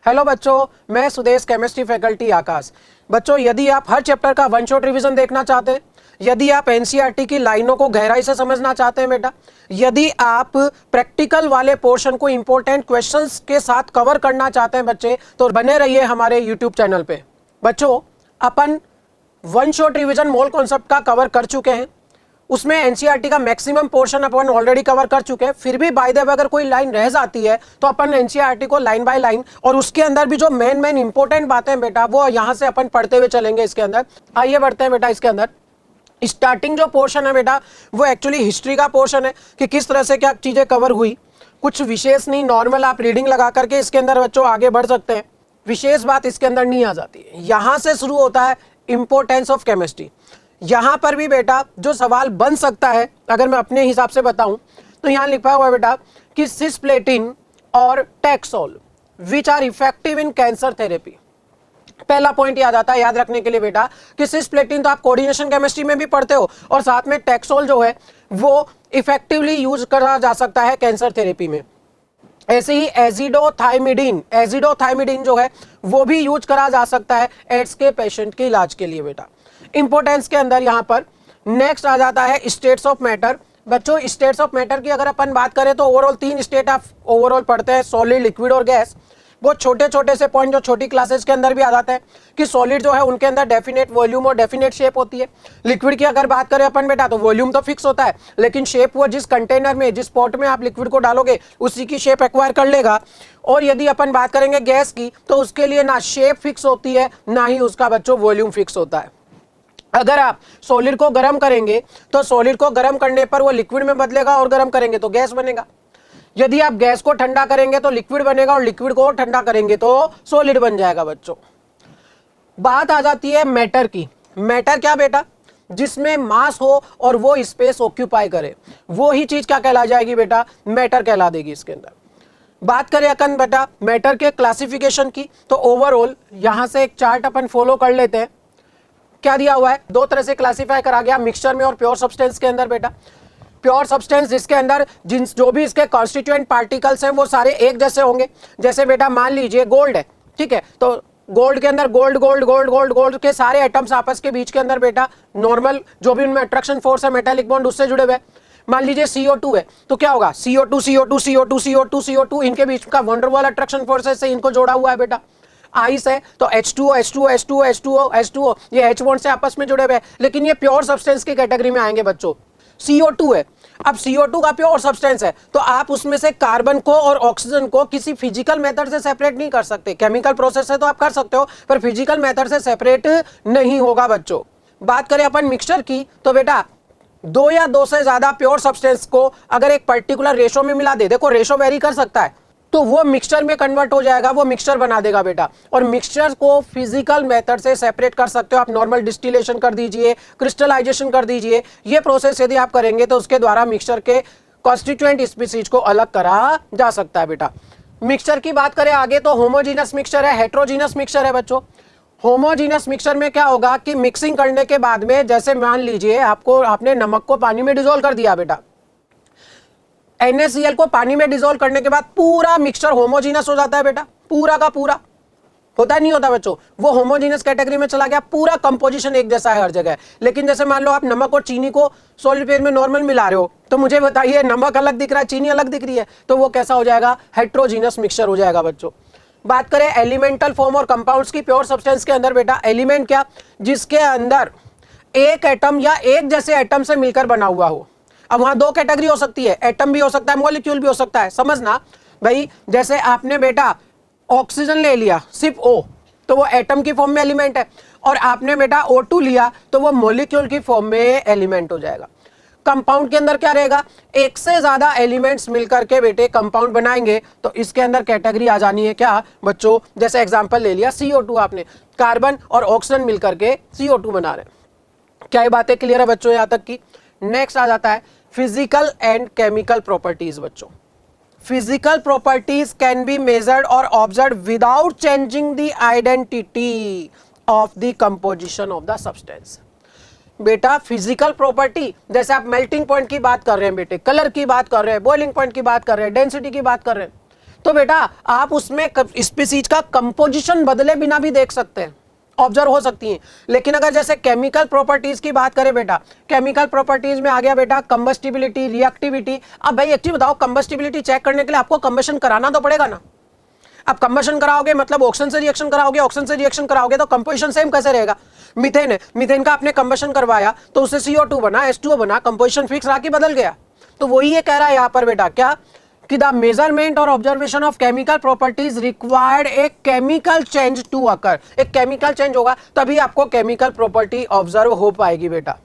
Hello बच्चों, मैं Sudesh, chemistry faculty आकाश। बच्चों, यदि आप हर चैप्टर का वन शॉट रिवीजन देखना चाहते हैं, यदि आप एनसीईआरटी की लाइनों को गहराई से समझना चाहते हैं बेटा, यदि आप प्रैक्टिकल वाले पोर्शन को इंपॉर्टेंट क्वेश्चंस के साथ कवर करना चाहते हैं बच्चे, तो बने रहिए हमारे यूट्यूब चैनल पे। बच्चों, अपन one shot revision mole concept का कवर कर चुके हैं, उसमें एनसीईआरटी का मैक्सिमम पोर्शन अपन ऑलरेडी कवर कर चुके हैं। फिर भी बाय द वे अगर कोई लाइन रह जाती है तो अपन एनसीईआरटी को लाइन बाय लाइन और उसके अंदर भी जो मेन इंपॉर्टेंट बातें बेटा वो यहां से अपन पढ़ते हुए चलेंगे। इसके अंदर आइए बढ़ते हैं बेटा। इसके अंदर स्टार्टिंग जो पोर्शन है बेटा वो एक्चुअली हिस्ट्री का पोर्शन है कि किस तरह से क्या चीजें कवर हुई। कुछ विशेष नहीं, नॉर्मल आप रीडिंग लगा करके इसके अंदर बच्चों आगे बढ़ सकते हैं। विशेष बात इसके अंदर नहीं आ जाती है। यहां से शुरू होता है इंपॉर्टेंस ऑफ केमिस्ट्री। यहां पर भी बेटा जो सवाल बन सकता है, अगर मैं अपने हिसाब से बताऊं तो यहां लिखा हुआ है बेटा कि सिस्प्लेटिन और Taxol which are effective in cancer therapy. पहला पॉइंट याद आता है याद रखने के लिए बेटा कि सिस्प्लेटिन तो आप कोऑर्डिनेशन केमिस्ट्री में भी पढ़ते हो, और साथ में टैक्सोल जो है वो इफेक्टिवली यूज करा जा सकता है कैंसर थेरेपी में। ऐसे ही एजिडोथायमिडीन जो है वो भी यूज करा जा सकता है एड्स के पेशेंट के इलाज के लिए बेटा। इंपॉर्टेंस के अंदर यहां पर नेक्स्ट आ जाता है स्टेट्स ऑफ मैटर। बच्चों, स्टेट्स ऑफ मैटर की अगर अपन बात करें तो ओवरऑल 3 स्टेट आप ओवरऑल पढ़ते हैं, सॉलिड, लिक्विड और गैस। वो छोटे छोटे से पॉइंट जो छोटी क्लासेस के अंदर भी आ जाते हैं कि सॉलिड जो है उनके अंदर डेफिनेट वॉल्यूम और डेफिनेट शेप होती है। लिक्विड की अगर बात करें अपन बेटा तो वॉल्यूम तो फिक्स होता है, लेकिन शेप वो जिस कंटेनर में, जिस पॉट में आप लिक्विड को डालोगे उसी की शेप एक्वायर कर लेगा। और यदि अपन बात करेंगे गैस की तो उसके लिए ना शेप फिक्स होती है ना ही उसका बच्चों वॉल्यूम फिक्स होता है। अगर आप सॉलिड को गर्म करेंगे तो सॉलिड को गर्म करने पर वो लिक्विड में बदलेगा और गर्म करेंगे तो गैस बनेगा। यदि आप गैस को ठंडा करेंगे तो लिक्विड बनेगा और लिक्विड को ठंडा करेंगे तो सॉलिड बन जाएगा बच्चों। बात आ जाती है मैटर की। मैटर क्या बेटा? जिसमें मास हो और वो स्पेस ऑक्यूपाई करे, वो ही चीज क्या कहला जाएगी बेटा? मैटर कहला देगी। इसके अंदर बात करें अपन बेटा मैटर के क्लासिफिकेशन की तो ओवरऑल यहां से एक चार्ट अपन फॉलो कर लेते हैं। क्या दिया हुआ है? 2 तरह से क्लासिफाई करा गया, मिक्सचर में और प्योर सब्सटेंस के अंदर बेटा। प्योर सब्सटेंस जिसके अंदर जो भी इसके कॉन्स्टिट्यूएंट पार्टिकल्स हैं वो सारे एक जैसे होंगे। जैसे बेटा मान लीजिए गोल्ड है, ठीक है, तो गोल्ड के अंदर gold gold gold gold gold के सारे एटम्स आपस के बीच के अंदर बेटा नॉर्मल जो भी उनमें अट्रैक्शन फोर्स है मेटालिक बॉन्ड उससे जुड़े हुए। मान लीजिए CO2 है तो क्या होगा? CO2 CO2 CO2 CO2 CO2 इनके बीच का वंडरवॉल अट्रैक्शन फोर्स से इनको जोड़ा हुआ है बेटा। आइस है तो H2O H2O H2O H2O H2O ये H बॉन्ड से आपस में जुड़े हुए हैं, लेकिन ये प्योर सब्सटेंस की कैटेगरी में आएंगे बच्चों। CO2 है, अब CO2 का प्योर सब्सटेंस है तो आप उसमें से कार्बन को और ऑक्सीजन को किसी फिजिकल मेथड से सेपरेट नहीं कर सकते। केमिकल प्रोसेस से तो आप कर सकते हो पर फिजिकल मेथड से सेपरेट नहीं होगा बच्चों। बात करें अपन मिक्सचर की तो बेटा 2 या 2 से ज्यादा प्योर सब्सटेंस को अगर एक पर्टिकुलर रेशो में मिला दे, देखो रेशो वेरी कर सकता है, तो वो मिक्सचर में कन्वर्ट हो जाएगा, वो मिक्सचर बना देगा बेटा। और मिक्सचर को फिजिकल मेथड से सेपरेट कर सकते हो आप। नॉर्मल डिस्टिलेशन कर दीजिए, क्रिस्टलाइजेशन कर दीजिए, ये प्रोसेस यदि आप करेंगे तो उसके द्वारा मिक्सचर के कॉन्स्टिट्यूएंट स्पीसीज को अलग करा जा सकता है बेटा। मिक्सचर की बात करें आगे तो होमोजीनस मिक्सचर है, हेट्रोजीनस मिक्सचर है बच्चों। होमोजीनस मिक्सचर में क्या होगा कि मिक्सिंग करने के बाद में जैसे मान लीजिए आपने नमक को पानी में डिसॉल्व कर दिया बेटा, NaCl को पानी में डिसॉल्व करने के बाद पूरा मिक्सचर होमोजीनस हो जाता है बेटा। पूरा का पूरा होता नहीं होता बच्चों, वो होमोजीनस कैटेगरी में चला गया, पूरा कंपोजिशन एक जैसा है हर जगह। लेकिन जैसे मान लो आप नमक और चीनी को सॉलिड फेज में नॉर्मल मिला रहे हो तो मुझे बताइए नमक अलग दिख रहा है, चीनी अलग दिख रही है, तो वो कैसा हो जाएगा? हेट्रोजीनस मिक्सचर हो जाएगा बच्चों। बात करें एलिमेंटल फॉर्म और कंपाउंड्स की प्योर सब्सटेंस के अंदर बेटा, एलिमेंट क्या? जिसके अंदर एक एटम या एक जैसे एटम से मिलकर बना हुआ हो। अब वहां 2 कैटेगरी हो सकती है, एटम भी हो सकता है, मॉलिक्यूल भी हो सकता है। समझना भाई, जैसे आपने बेटा ऑक्सीजन ले लिया सिर्फ O तो वो एटम की फॉर्म में एलिमेंट है, और आपने बेटा O2 लिया तो वो मॉलिक्यूल की फॉर्म में एलिमेंट हो जाएगा। कंपाउंड के अंदर क्या रहेगा? एक से ज्यादा एलिमेंट्स मिलकर के बेटे कंपाउंड बनाएंगे तो इसके अंदर कैटेगरी आ जानी है क्या बच्चों? जैसे एग्जांपल ले लिया CO2, आपने कार्बन और ऑक्सीजन मिलकर के CO2 बना रहे। क्या ये बातें क्लियर है बच्चों यहां तक की? नेक्स्ट आ जाता है फिजिकल एंड केमिकल प्रॉपर्टीज बच्चों। Physical properties can be measured और observe without changing the identity of the composition of the substance. बेटा फिजिकल प्रॉपर्टी जैसे आप मेल्टिंग पॉइंट की बात कर रहे हैं बेटे, कलर की बात कर रहे हैं, बॉइलिंग पॉइंट की बात कर रहे हैं, डेंसिटी की बात कर रहे हैं, तो बेटा आप उसमें स्पीसीज का कंपोजिशन बदले बिना भी देख सकते हैं, ऑब्जर्व हो सकती हैं। लेकिन अगर जैसे केमिकल प्रॉपर्टीज की बात करें बेटा, केमिकल प्रॉपर्टीज में आ गया बेटा कंबस्टिबिलिटी, रिएक्टिविटी। अब भाई एक चीज बताओ, कंबस्टिबिलिटी चेक करने के लिए आपको कंबशन कराना तो पड़ेगा ना। अब कंबशन कराओगे मतलब ऑक्सीजन से रिएक्शन कराओगे, ऑक्सीजन से रिएक्शन कराओगे तो कंपोजिशन सेम कैसे रहेगा? मीथेन है, मीथेन का आपने कंबशन करवाया तो उससे CO2 बना, H2O बना, कंपोजिशन फिक्स रहा कि बदल गया? तो वही ये कह रहा है यहाँ पर बेटा, क्या कि द मेजरमेंट और observation of chemical properties required a chemical change to occur. एक केमिकल चेंज होगा तभी आपको केमिकल प्रॉपर्टी ऑब्जर्व हो पाएगी बेटा।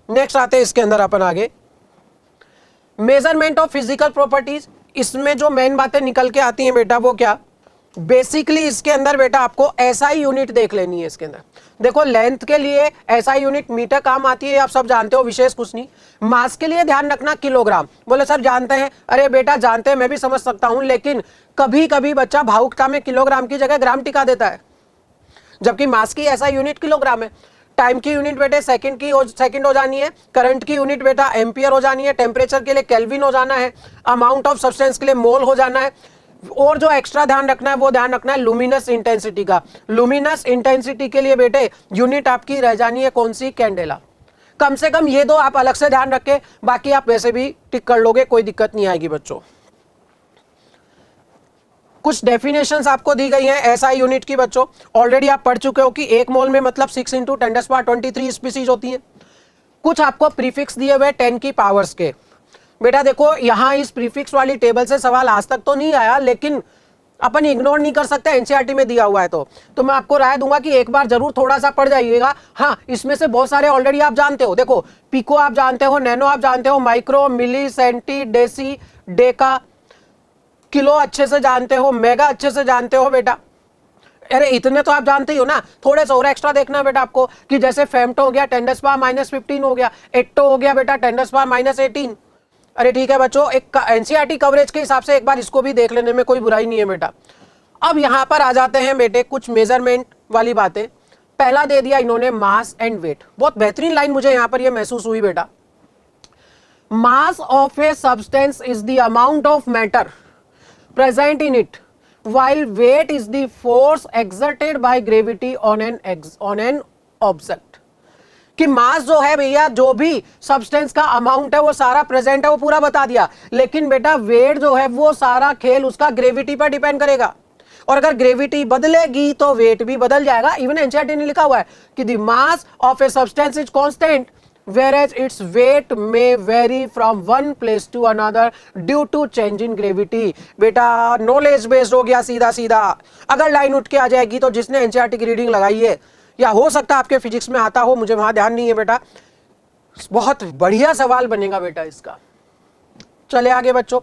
नेक्स्ट आते हैं इसके अंदर अपन आगे, मेजरमेंट ऑफ फिजिकल प्रॉपर्टीज। इसमें जो मेन बातें निकल के आती हैं बेटा वो क्या, बेसिकली इसके अंदर बेटा आपको SI यूनिट देख लेनी है। इसके अंदर देखो लेंथ के लिए SI यूनिट मीटर काम आती है, आप सब जानते हो, विशेष कुछ नहीं। मास के लिए ध्यान रखना किलोग्राम। बोले सर जानते हैं, अरे बेटा जानते हैं, मैं भी समझ सकता हूं, लेकिन कभी कभी बच्चा भावुकता में किलोग्राम की जगह ग्राम टिका देता है, जबकि मास की SI यूनिट किलोग्राम है। टाइम की यूनिट बेटे सेकंड हो जानी है, करंट की यूनिट बेटा एम्पियर हो जानी है, टेम्परेचर के लिए केल्विन हो जाना है, अमाउंट ऑफ सब्सटेंस के लिए मोल हो जाना है, और जो एक्स्ट्रा ध्यान रखना है वो ध्यान रखना है लुमिनस इंटेंसिटी का। लुमिनस इंटेंसिटी के लिए बेटे यूनिट आपकी रह जानी है कौन सी, कैंडेला। कम से कम ये दो आप अलग से ध्यान रखें, बाकी आप वैसे भी टिक कर लोगे, कोई दिक्कत नहीं आएगी बच्चों। कुछ डेफिनेशंस आपको दी गई हैं SI यूनिट की बच्चों, ऑलरेडी आप पढ़ चुके हो कि एक मोल में मतलब 6 × 10⁻23 स्पीसीज होती हैं। कुछ आपको प्रीफिक्स दिए हुए 10 की पावर्स के। बेटा देखो यहाँ इस प्रीफिक्स वाली टेबल से सवाल आज तक तो नहीं आया, लेकिन अपन इग्नोर नहीं कर सकते, NCERT में दिया हुआ है तो मैं आपको राय दूंगा कि एक बार जरूर थोड़ा सा पढ़ जाइएगा। हाँ, इसमें से बहुत सारे ऑलरेडी आप जानते हो। देखो पिको आप जानते हो, नैनो आप जानते हो, माइक्रो, मिली, सेंटी, डेसी, डेका, किलो अच्छे से जानते हो, मेगा अच्छे से जानते हो बेटा। अरे इतने तो आप जानते ही हो ना, थोड़े से और एक्स्ट्रा देखना बेटा आपको, कि जैसे फेम्टो हो गया 10⁻−15 हो गया, एट्टो हो गया बेटा 10⁻−18। अरे ठीक है बच्चों, एक NCERT कवरेज के हिसाब से एक बार इसको भी देख लेने में कोई बुराई नहीं है बेटा। अब यहां पर आ जाते हैं बेटे कुछ मेजरमेंट वाली बातें। पहला दे दिया इन्होंने मास एंड वेट, बहुत बेहतरीन लाइन मुझे यहां पर यह महसूस हुई बेटा। Mass of a substance is the amount of matter present in it, while weight is the force exerted by gravity on an object। कि मास जो है भैया, जो भी सब्सटेंस का अमाउंट है वो सारा प्रेजेंट है, वो पूरा बता दिया, लेकिन बेटा वेट जो है वो सारा खेल उसका ग्रेविटी पर डिपेंड करेगा, और अगर ग्रेविटी बदलेगी तो वेट भी बदल जाएगा। इवन NCERT ने लिखा हुआ है कि the mass of a substance is constant whereas its weight may vary from one place to another due to change in gravity। बेटा नॉलेज बेस्ड हो गया सीधा सीधा। अगर लाइन उठ के आ जाएगी तो जिसने NCERT की रीडिंग लगाई है, या हो सकता है आपके फिजिक्स में आता हो, मुझे वहां ध्यान नहीं है बेटा, बहुत बढ़िया सवाल बनेगा बेटा इसका। चले आगे बच्चों,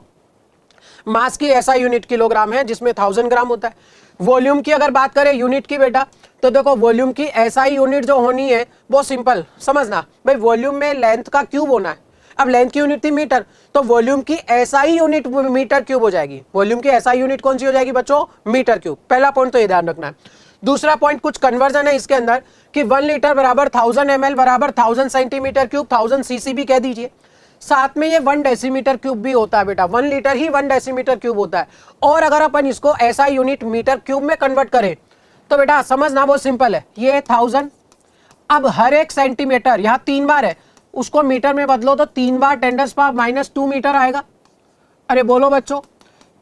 मास की SI यूनिट किलोग्राम है, जिसमें 1000 ग्राम होता है। वॉल्यूम की अगर बात करें यूनिट की बेटा, तो देखो वॉल्यूम की SI यूनिट जो होनी है बहुत सिंपल समझना भाई, वॉल्यूम में लेंथ का क्यूब होना है। अब लेंथ की यूनिट थी मीटर, तो वॉल्यूम की SI यूनिट मीटर क्यूब हो जाएगी। वॉल्यूम की SI यूनिट कौन सी हो जाएगी बच्चों, मीटर क्यूब। पहला पॉइंट तो ये ध्यान रखना है। दूसरा पॉइंट कुछ कन्वर्जन है इसके अंदर, कि 1 लीटर बराबर 1000 ml बराबर 1000 सेंटीमीटर क्यूब, 1000 cc भी कह दीजिए। साथ में ये 1 डेसीमीटर क्यूब भी होता है बेटा, 1 लीटर ही 1 डेसीमीटर क्यूब होता है। और अगर अपन इसको SI यूनिट मीटर क्यूब में कन्वर्ट करें तो बेटा समझना बहुत सिंपल है, ये 1000, अब हर एक सेंटीमीटर यहाँ 3 बार है, उसको मीटर में बदलो तो 3 बार 10⁻⁻2 मीटर आएगा। अरे बोलो बच्चों,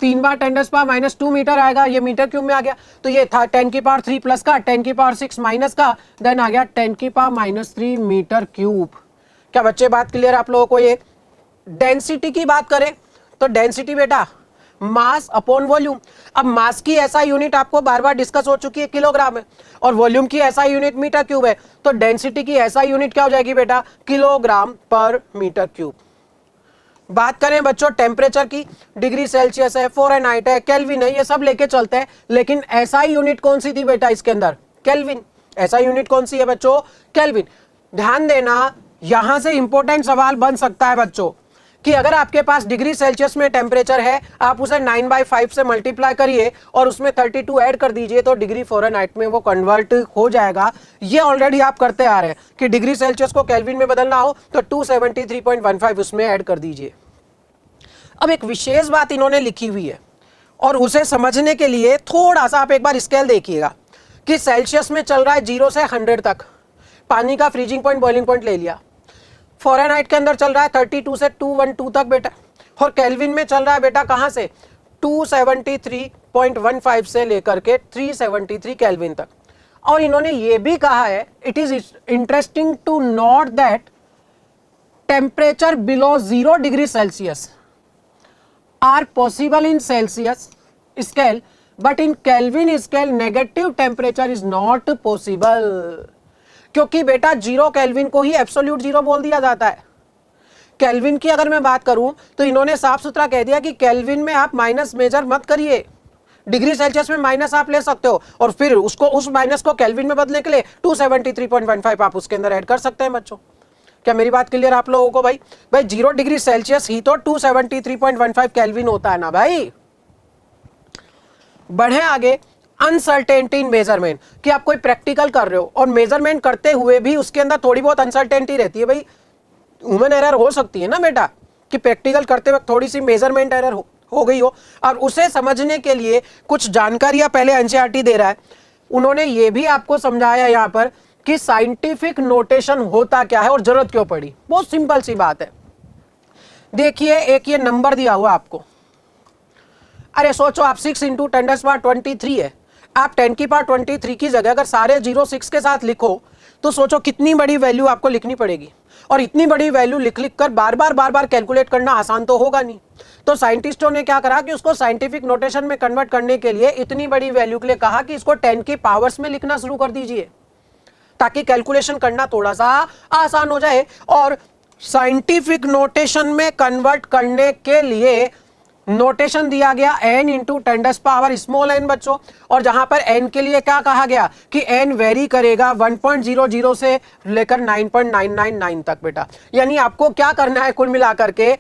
3 बार 10⁻⁻2 मीटर आएगा, ये मीटर क्यूब में आ गया। तो ये था 10⁻³ प्लस का, 10⁻6 माइनस का, देन आ गया 10⁻³ मीटर क्यूब। क्या बच्चे बात क्लियर आप लोगों को? ये डेंसिटी की बात करें तो डेंसिटी बेटा मास अपॉन वॉल्यूम। अब मास की SI यूनिट आपको बार बार डिस्कस हो चुकी है, किलोग्राम है, और वॉल्यूम की SI यूनिट मीटर क्यूब है, तो डेंसिटी की SI यूनिट क्या हो जाएगी बेटा, किलोग्राम पर मीटर क्यूब। बात करें बच्चों टेम्परेचर की, डिग्री सेल्सियस है, फ़ारेनहाइट है, केल्विन है, ये सब लेके चलते हैं, लेकिन SI यूनिट कौन सी थी बेटा इसके अंदर, केल्विन। SI यूनिट कौन सी है बच्चों, केल्विन। ध्यान देना, यहां से इंपॉर्टेंट सवाल बन सकता है बच्चों, कि अगर आपके पास डिग्री सेल्सियस में टेम्परेचर है, आप उसे 9/5 से मल्टीप्लाई करिए और उसमें 32 ऐड कर दीजिए तो डिग्री फ़ारेनहाइट में वो कन्वर्ट हो जाएगा। ये ऑलरेडी आप करते आ रहे हैं कि डिग्री सेल्सियस को केल्विन में बदलना हो तो 273.15 उसमें ऐड कर दीजिए। अब एक विशेष बात इन्होंने लिखी हुई है, और उसे समझने के लिए थोड़ा सा आप एक बार स्केल देखिएगा कि सेल्सियस में चल रहा है 0 से 100 तक, पानी का फ्रीजिंग पॉइंट बॉइलिंग पॉइंट ले लिया। फ़ारेनहाइट के अंदर चल रहा है 32 से 212 तक बेटा, और केल्विन में चल रहा है बेटा कहाँ से 273.15 से लेकर के 373 केल्विन तक। और इन्होंने ये भी कहा है, it is interesting to note that temperature below 0 degree Celsius are possible in Celsius scale, but in Kelvin scale negative temperature is not possible. क्योंकि बेटा 0 केल्विन को ही एब्सोल्यूट 0 बोल दिया जाता है। केल्विन की अगर मैं बात करूं तो इन्होंने साफ सुथरा कह दिया कि केल्विन में आप माइनस मेजर मत करिए, डिग्री सेल्सियस में माइनस आप ले सकते हो और फिर उसको उस माइनस को केल्विन में बदलने के लिए 273.15 आप उसके अंदर ऐड कर सकते हैं बच्चों। क्या मेरी बात क्लियर आप लोगों को? भाई 0 डिग्री सेल्सियस ही तो 273.15 केल्विन होता है ना भाई। बढ़े आगे, अनसर्टेनिटी इन मेजरमेंट, कि आप कोई प्रैक्टिकल कर रहे हो और मेजरमेंट करते हुए भी उसके अंदर थोड़ी बहुत अनसर्टेनिटी रहती है। भाई ह्यूमन एरर हो सकती है ना बेटा, कि प्रैक्टिकल करते वक्त थोड़ी सी मेजरमेंट एरर हो गई हो, और उसे समझने के लिए कुछ जानकारियां पहले एनसीईआरटी दे रहा है। उन्होंने ये भी आपको समझाया यहाँ पर कि साइंटिफिक नोटेशन होता क्या है और जरूरत क्यों पड़ी। बहुत सिंपल सी बात है। देखिए एक ये नंबर दिया हुआ आपको, अरे सोचो आप 6 × 10⁻23 है, आप 10⁻23 की जगह अगर सारे 0 6 के साथ लिखो तो सोचो कितनी बड़ी वैल्यू आपको लिखनी पड़ेगी, और इतनी बड़ी वैल्यू लिख कर बार बार कैलकुलेट करना आसान तो होगा नहीं। तो साइंटिस्टों ने क्या करा कि उसको साइंटिफिक नोटेशन में कन्वर्ट करने के लिए इतनी बड़ी वैल्यू के लिए कहा कि इसको 10 की पावर्स में लिखना शुरू कर दीजिए, ताकि कैलकुलेशन करना थोड़ा सा आसान हो जाए। और साइंटिफिक नोटेशन में कन्वर्ट करने के लिए नोटेशन दिया गया n × 10⁻⁻⁻ स्मॉल n बच्चों, और जहां पर n के लिए क्या कहा गया कि n वेरी करेगा 1.00 से लेकर 9.999 तक बेटा। यानी आपको क्या करना है कुल मिलाकर के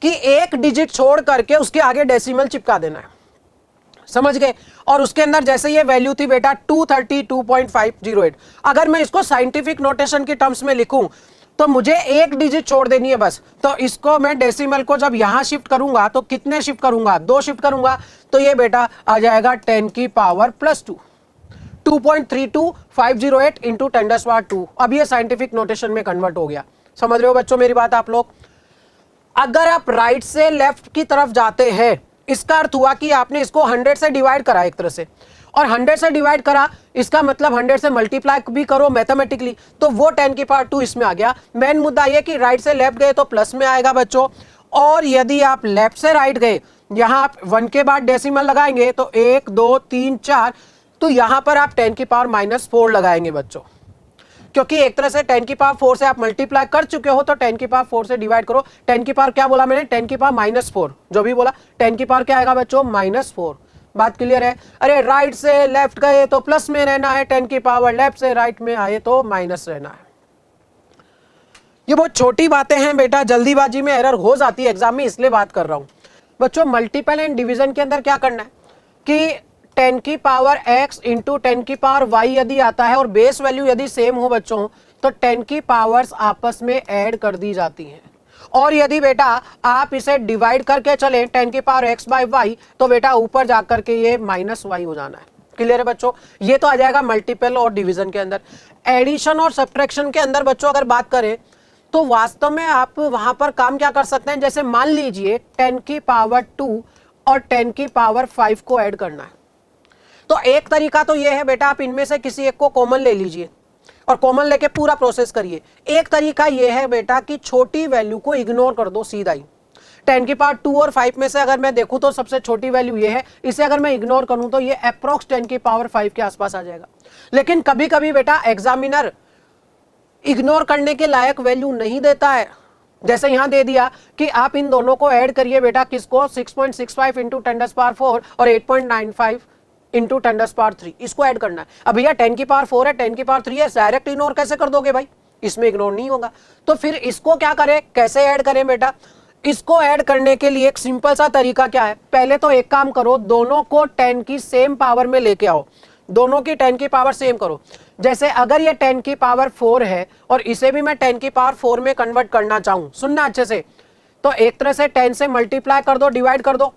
कि एक डिजिट छोड़ करके उसके आगे डेसिमल चिपका देना है, समझ गए। और उसके अंदर जैसे ये वैल्यू थी बेटा 232.508, अगर मैं इसको साइंटिफिक नोटेशन के टर्म्स में लिखूं तो मुझे एक डिजिट छोड़ देनी है बस। तो इसको मैं डेसिमल को जब यहां शिफ्ट करूंगा तो कितने शिफ्ट करूंगा, 2 शिफ्ट करूंगा, तो ये बेटा आ जाएगा 10 की पावर +2, 2.32508 × 10⁻²। अब ये साइंटिफिक नोटेशन में कन्वर्ट हो गया। समझ रहे हो बच्चों मेरी बात आप लोग? अगर आप राइट से लेफ्ट की तरफ जाते हैं, इसका अर्थ हुआ कि आपने इसको 100 से डिवाइड करा एक तरह से, और 100 से डिवाइड करा, इसका मतलब 100 से मल्टीप्लाई भी करो मैथमेटिकली, तो वो 10 की पावर 2 इसमें आ गया। मेन मुद्दा ये कि राइट से लेफ्ट गए तो प्लस में आएगा बच्चों, और यदि आप लेफ्ट से राइट गए, यहां आप 1 के बाद डेसिमल लगाएंगे तो 1 2 3 4, तो यहां पर आप 10 की पावर -4 लगाएंगे बच्चों, क्योंकि एक तरह से 10 की पावर 4 से आप मल्टीप्लाई कर चुके हो, तो 10 की पावर 4 से डिवाइड करो। 10 की पावर क्या बोला मैंने, 10 की पावर -4, जो भी बोला 10 की पावर क्या आएगा बच्चों, -4। बात क्लियर है? अरे राइट से लेफ्ट गए तो प्लस में रहना है 10 की पावर, लेफ्ट से राइट में आए तो माइनस रहना है। ये बहुत छोटी बातें हैं बेटा, जल्दीबाजी में एरर हो जाती है एग्जाम में, इसलिए बात कर रहा हूं बच्चों। मल्टीपल एंड डिवीजन के अंदर क्या करना है कि 10 की पावर x × 10 की पावर y यदि आता है और बेस वैल्यू यदि सेम हो बच्चों, तो 10 की पावर्स आपस में ऐड कर दी जाती हैं। और यदि बेटा आप इसे डिवाइड करके चलें 10 की पावर x/y, तो बेटा ऊपर जाकर के ये -y हो जाना है। क्लियर है बच्चों? ये तो आ जाएगा मल्टीपल और डिवीजन के अंदर। एडिशन और सब्ट्रैक्शन के अंदर बच्चों अगर बात करें तो वास्तव में आप वहां पर काम क्या कर सकते हैं, जैसे मान लीजिए 10 की पावर 2 और 10 की पावर 5 को ऐड करना है, तो एक तरीका तो ये है बेटा आप इनमें से किसी एक को कॉमन ले लीजिए और कॉमन लेके पूरा प्रोसेस करिए। एक तरीका ये है बेटा कि छोटी वैल्यू को इग्नोर कर दो सीधा ही। 10 की पावर 2 और 5 में से अगर मैं देखूं तो सबसे छोटी वैल्यू ये है, इसे अगर मैं इग्नोर करूं तो ये अप्रोक्स 10 की पावर 5 के आसपास आ जाएगा। लेकिन कभी कभी बेटा एग्जामिनर इग्नोर करने के लायक वैल्यू नहीं देता है, जैसे यहां दे दिया कि आप इन दोनों को ऐड करिए बेटा, किसको, 6.65 × 10⁻4 और 8.95 × 10⁻3, इसको ऐड करना है। अब भैया 10 की पावर 4 है, 10 की पावर 3 है, डायरेक्ट इग्नोर कैसे कर दोगे भाई, इसमें इग्नोर नहीं होगा। तो फिर इसको क्या करें, कैसे ऐड करें बेटा? इसको ऐड करने के लिए एक सिंपल सा तरीका क्या है, पहले तो एक काम करो, दोनों को 10 की सेम पावर में लेके आओ, दोनों की 10 की पावर सेम करो। जैसे अगर ये 10 की पावर 4 है और इसे भी मैं 10 की पावर 4 में कन्वर्ट करना चाहूं, सुनना अच्छे से, तो एक तरह से 10 से मल्टीप्लाई कर दो, डिवाइड कर दो।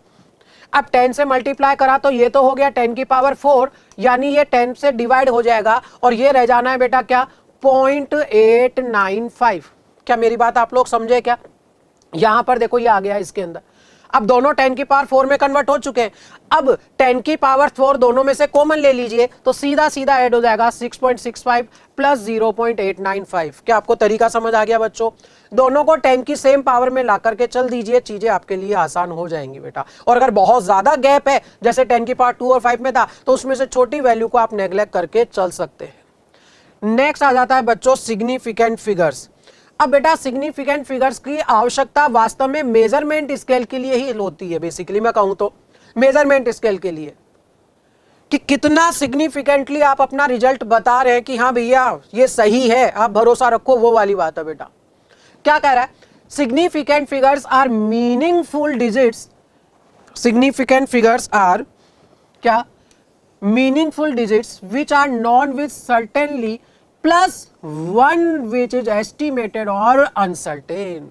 अब 10 से मल्टीप्लाई करा तो ये तो हो गया 10 की पावर 4, यानी ये 10 से डिवाइड हो जाएगा और ये रह जाना है बेटा क्या 0.895। क्या मेरी बात आप लोग समझे क्या? यहां पर देखो ये आ गया इसके अंदर। अब दोनों 10 की पावर 4 में कन्वर्ट हो चुके हैं। अब 10 की पावर 4 दोनों में से कॉमन ले लीजिए तो सीधा सीधा ऐड हो जाएगा 6.65 प्लस 0.895। क्या आपको तरीका समझ आ गया बच्चों? दोनों को 10 की सेम पावर में ला करके चल दीजिए, चीजें आपके लिए आसान हो जाएंगी बेटा। और अगर बहुत ज्यादा गैप है जैसे 10 की पावर 2 और 5 में था तो उसमें से छोटी वैल्यू को आप नेग्लेक्ट करके चल सकते हैं। नेक्स्ट आ जाता है बच्चों सिग्निफिकेंट फिगर्स। अब बेटा सिग्निफिकेंट फिगर्स की आवश्यकता वास्तव में मेजरमेंट स्केल के लिए ही होती है। बेसिकली मैं कहूं तो मेजरमेंट स्केल के लिए कि कितना सिग्निफिकेंटली आप अपना रिजल्ट बता रहे हैं कि हाँ भैया ये सही है, आप भरोसा रखो, वो वाली बात है बेटा। क्या कह रहा है? Significant figures are meaningful digits. Significant figures are क्या? Meaningful digits which are known with certainly plus 1 which is estimated और अनसर्टेन।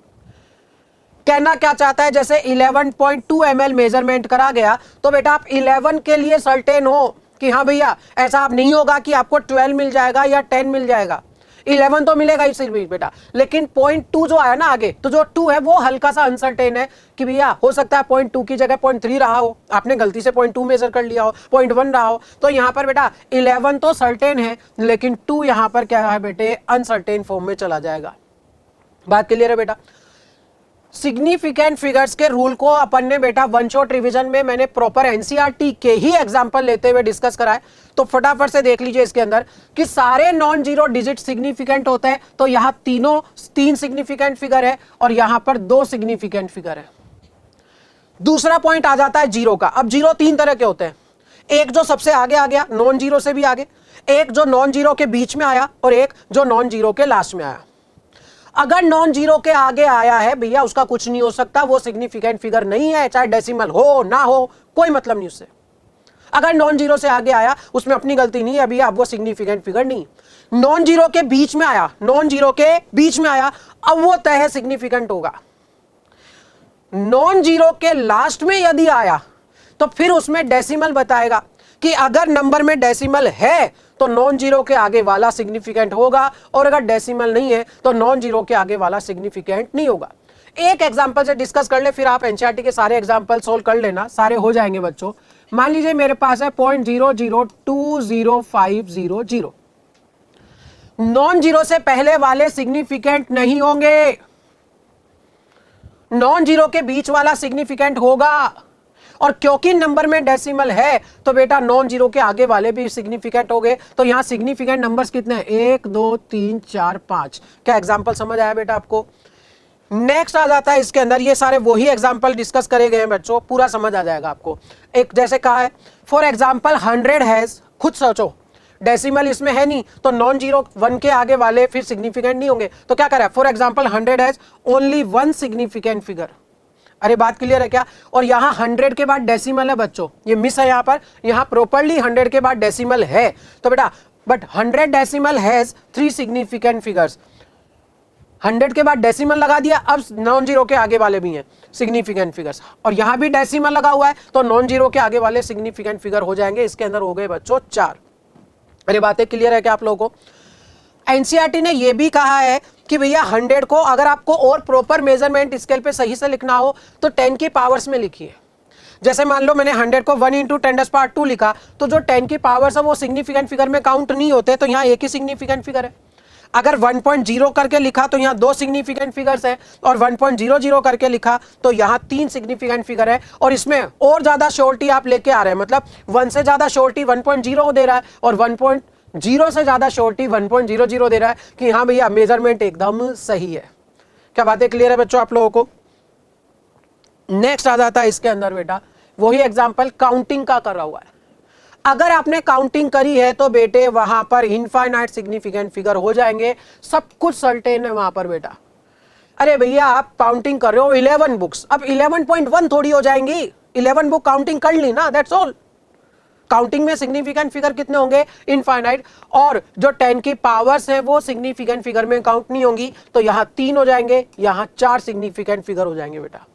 कहना क्या चाहता है? जैसे 11.2 ml मेजरमेंट करा गया तो बेटा आप 11 के लिए सर्टेन हो कि हाँ भैया ऐसा आप नहीं होगा कि आपको 12 मिल जाएगा या 10 मिल जाएगा, 11 तो मिलेगा ही सिर्फ बेटा। लेकिन 0.2 जो आया ना आगे, तो जो 2 है वो हल्का सा अनसर्टेन है कि भैया हो सकता है 0.2 की जगह 0.3 रहा हो, आपने गलती से 0.2 मेजर कर लिया हो, 0.1 रहा हो। तो यहाँ पर बेटा 11 तो सर्टेन है लेकिन 2 यहाँ पर क्या है बेटे अनसर्टेन फॉर्म में चला जाएगा। बात क्लियर है बेटा? सिग्निफिकेंट फिगर्स के रूल को अपन ने बेटा वन शॉट रिवीजन में मैंने प्रॉपर एनसीईआरटी के ही एग्जांपल लेते हुए डिस्कस कराए। तो फटाफट से देख लीजिए इसके अंदर कि सारे नॉन जीरो डिजिट सिग्निफिकेंट होते हैं। तो यहां तीन सिग्निफिकेंट फिगर है और यहां पर 2 सिग्निफिकेंट फिगर है। दूसरा पॉइंट आ जाता है जीरो का। अब जीरो 3 तरह के होते हैं, एक जो सबसे आगे आ गया नॉन जीरो से भी आगे, एक जो नॉन जीरो के बीच में आया और एक जो नॉन जीरो के लास्ट में आया। अगर नॉन जीरो के आगे आया है भैया उसका कुछ नहीं हो सकता, वो सिग्निफिकेंट फिगर नहीं है, चाहे डेसिमल हो ना हो कोई मतलब नहीं उससे। अगर नॉन जीरो से आगे आया उसमें अपनी गलती नहीं है भैया, अब वो सिग्निफिकेंट फिगर नहीं। नॉन जीरो के बीच में आया, नॉन जीरो के बीच में आया, अब वो तय सिग्निफिकेंट होगा। नॉन जीरो के लास्ट में यदि आया तो फिर उसमें डेसिमल बताएगा कि अगर नंबर में डेसिमल है तो नॉन जीरो के आगे वाला सिग्निफिकेंट होगा और अगर डेसिमल नहीं है तो नॉन जीरो के आगे वाला सिग्निफिकेंट नहीं होगा। एक एग्जांपल से डिस्कस कर ले, फिर आप एनसीईआरटी के सारे एग्जांपल सोल्व कर लेना, सारे हो जाएंगे बच्चों। मान लीजिए मेरे पास है 0.002050। नॉन जीरो से पहले वाले सिग्निफिकेंट नहीं होंगे, नॉन जीरो के बीच वाला सिग्निफिकेंट होगा। और क्योंकि नंबर में डेसिमल है तो बेटा नॉन जीरो के आगे वाले भी सिग्निफिकेंट हो गए। तो यहां सिग्निफिकेंट नंबर्स कितने हैं? 1 2 3 4 5। क्या एग्जांपल समझ आया बेटा आपको? नेक्स्ट आ जाता है इसके अंदर, ये सारे वही एग्जांपल डिस्कस करे गए हैं बच्चों, पूरा समझ आ जाएगा आपको। एक जैसे कहा है फॉर एग्जांपल 100 हैज, खुद सोचो डेसिमल इसमें है नहीं तो नॉन जीरो 1 के आगे वाले फिर सिग्निफिकेंट नहीं होंगे। तो क्या करें? For example 100 has only 1 significant figure. अरे बात क्लियर है क्या? और यहां 100 के बाद डेसिमल है बच्चों, ये मिस है यहां पर, यहां प्रॉपर्ली 100 के बाद डेसिमल है। तो बेटा but 100 decimal has 3 significant figures. 100 के बाद डेसिमल लगा दिया, अब नॉन जीरो के आगे वाले भी हैं सिग्निफिकेंट फिगर्स, और यहां भी डेसिमल लगा हुआ है तो नॉन जीरो के आगे वाले सिग्निफिकेंट फिगर हो जाएंगे। इसके अंदर हो गए बच्चों 4। अरे बातें क्लियर है क्या आप लोगों को? एनसीईआरटी ने यह भी कहा है कि भैया 100 को अगर आपको और प्रॉपर मेजरमेंट स्केल पे सही से लिखना हो तो 10 की पावर्स में लिखिए। जैसे मान लो मैंने 100 को 1 × 10⁻² लिखा तो जो 10 की पावर्स है वो सिग्निफिकेंट फिगर में काउंट नहीं होते, तो यहाँ एक ही सिग्निफिकेंट फिगर है। अगर 1.0 करके लिखा तो यहाँ 2 सिग्निफिकेंट फिगर्स है, और 1.00 करके लिखा तो यहाँ 3 सिग्निफिकेंट फिगर है। और इसमें और ज्यादा श्योरिटी आप लेके आ रहे हैं, मतलब 1 से ज्यादा श्योरिटी 1.0 दे रहा है और 1.0 से ज्यादा श्योरिटी 1.00 दे रहा है कि हाँ भैया मेजरमेंट एकदम सही है। क्या बातें क्लियर है बच्चों आप लोगों को? नेक्स्ट आ जाता है इसके अंदर बेटा वही एग्जांपल काउंटिंग का कर रहा हुआ है। अगर आपने काउंटिंग करी है तो बेटे वहां पर इनफाइनाइट सिग्निफिकेंट फिगर हो जाएंगे, सब कुछ सर्टेन है वहां पर बेटा। अरे भैया आप काउंटिंग कर रहे हो 11 बुक्स, अब 11.1 थोड़ी हो जाएंगी, 11 बुक काउंटिंग कर ली ना, दैट्स ऑल। काउंटिंग में सिग्निफिकेंट फिगर कितने होंगे? इनफाइनाइट। और जो 10 की पावर्स है वो सिग्निफिकेंट फिगर में काउंट नहीं होंगी, तो यहां 3 हो जाएंगे, यहां 4 सिग्निफिकेंट फिगर हो जाएंगे बेटा।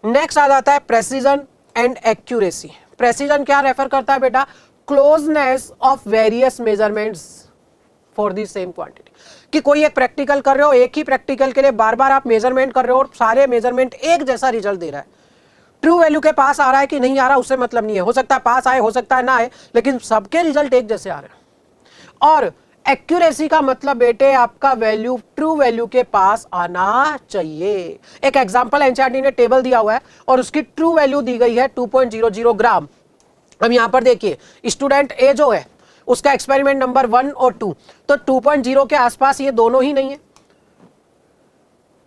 नेक्स्ट आ जाता है प्रेसिजन एंड एक्यूरेसी। प्रेसिजन क्या रेफर करता है बेटा? Closeness of various measurements for the same quantity. कि कोई एक प्रैक्टिकल कर रहे हो, एक ही प्रैक्टिकल के लिए बार बार आप मेजरमेंट कर रहे हो और सारे मेजरमेंट एक जैसा रिजल्ट दे रहा है। ट्रू वैल्यू के पास आ रहा है कि नहीं आ रहा उससे मतलब नहीं है, हो सकता है पास आए, हो सकता है ना आए, लेकिन सबके रिजल्ट एक जैसे आ रहे हैं। और एक्यूरेसी का मतलब बेटे आपका वैल्यू ट्रू वैल्यू के पास आना चाहिए। एक एग्जांपल एनसीईआरटी ने टेबल दिया हुआ है और उसकी ट्रू वैल्यू दी गई है 2.00 ग्राम। अब यहां पर देखिए स्टूडेंट ए जो है उसका एक्सपेरिमेंट नंबर 1 और 2, तो 2.0 के आसपास ये दोनों ही नहीं है।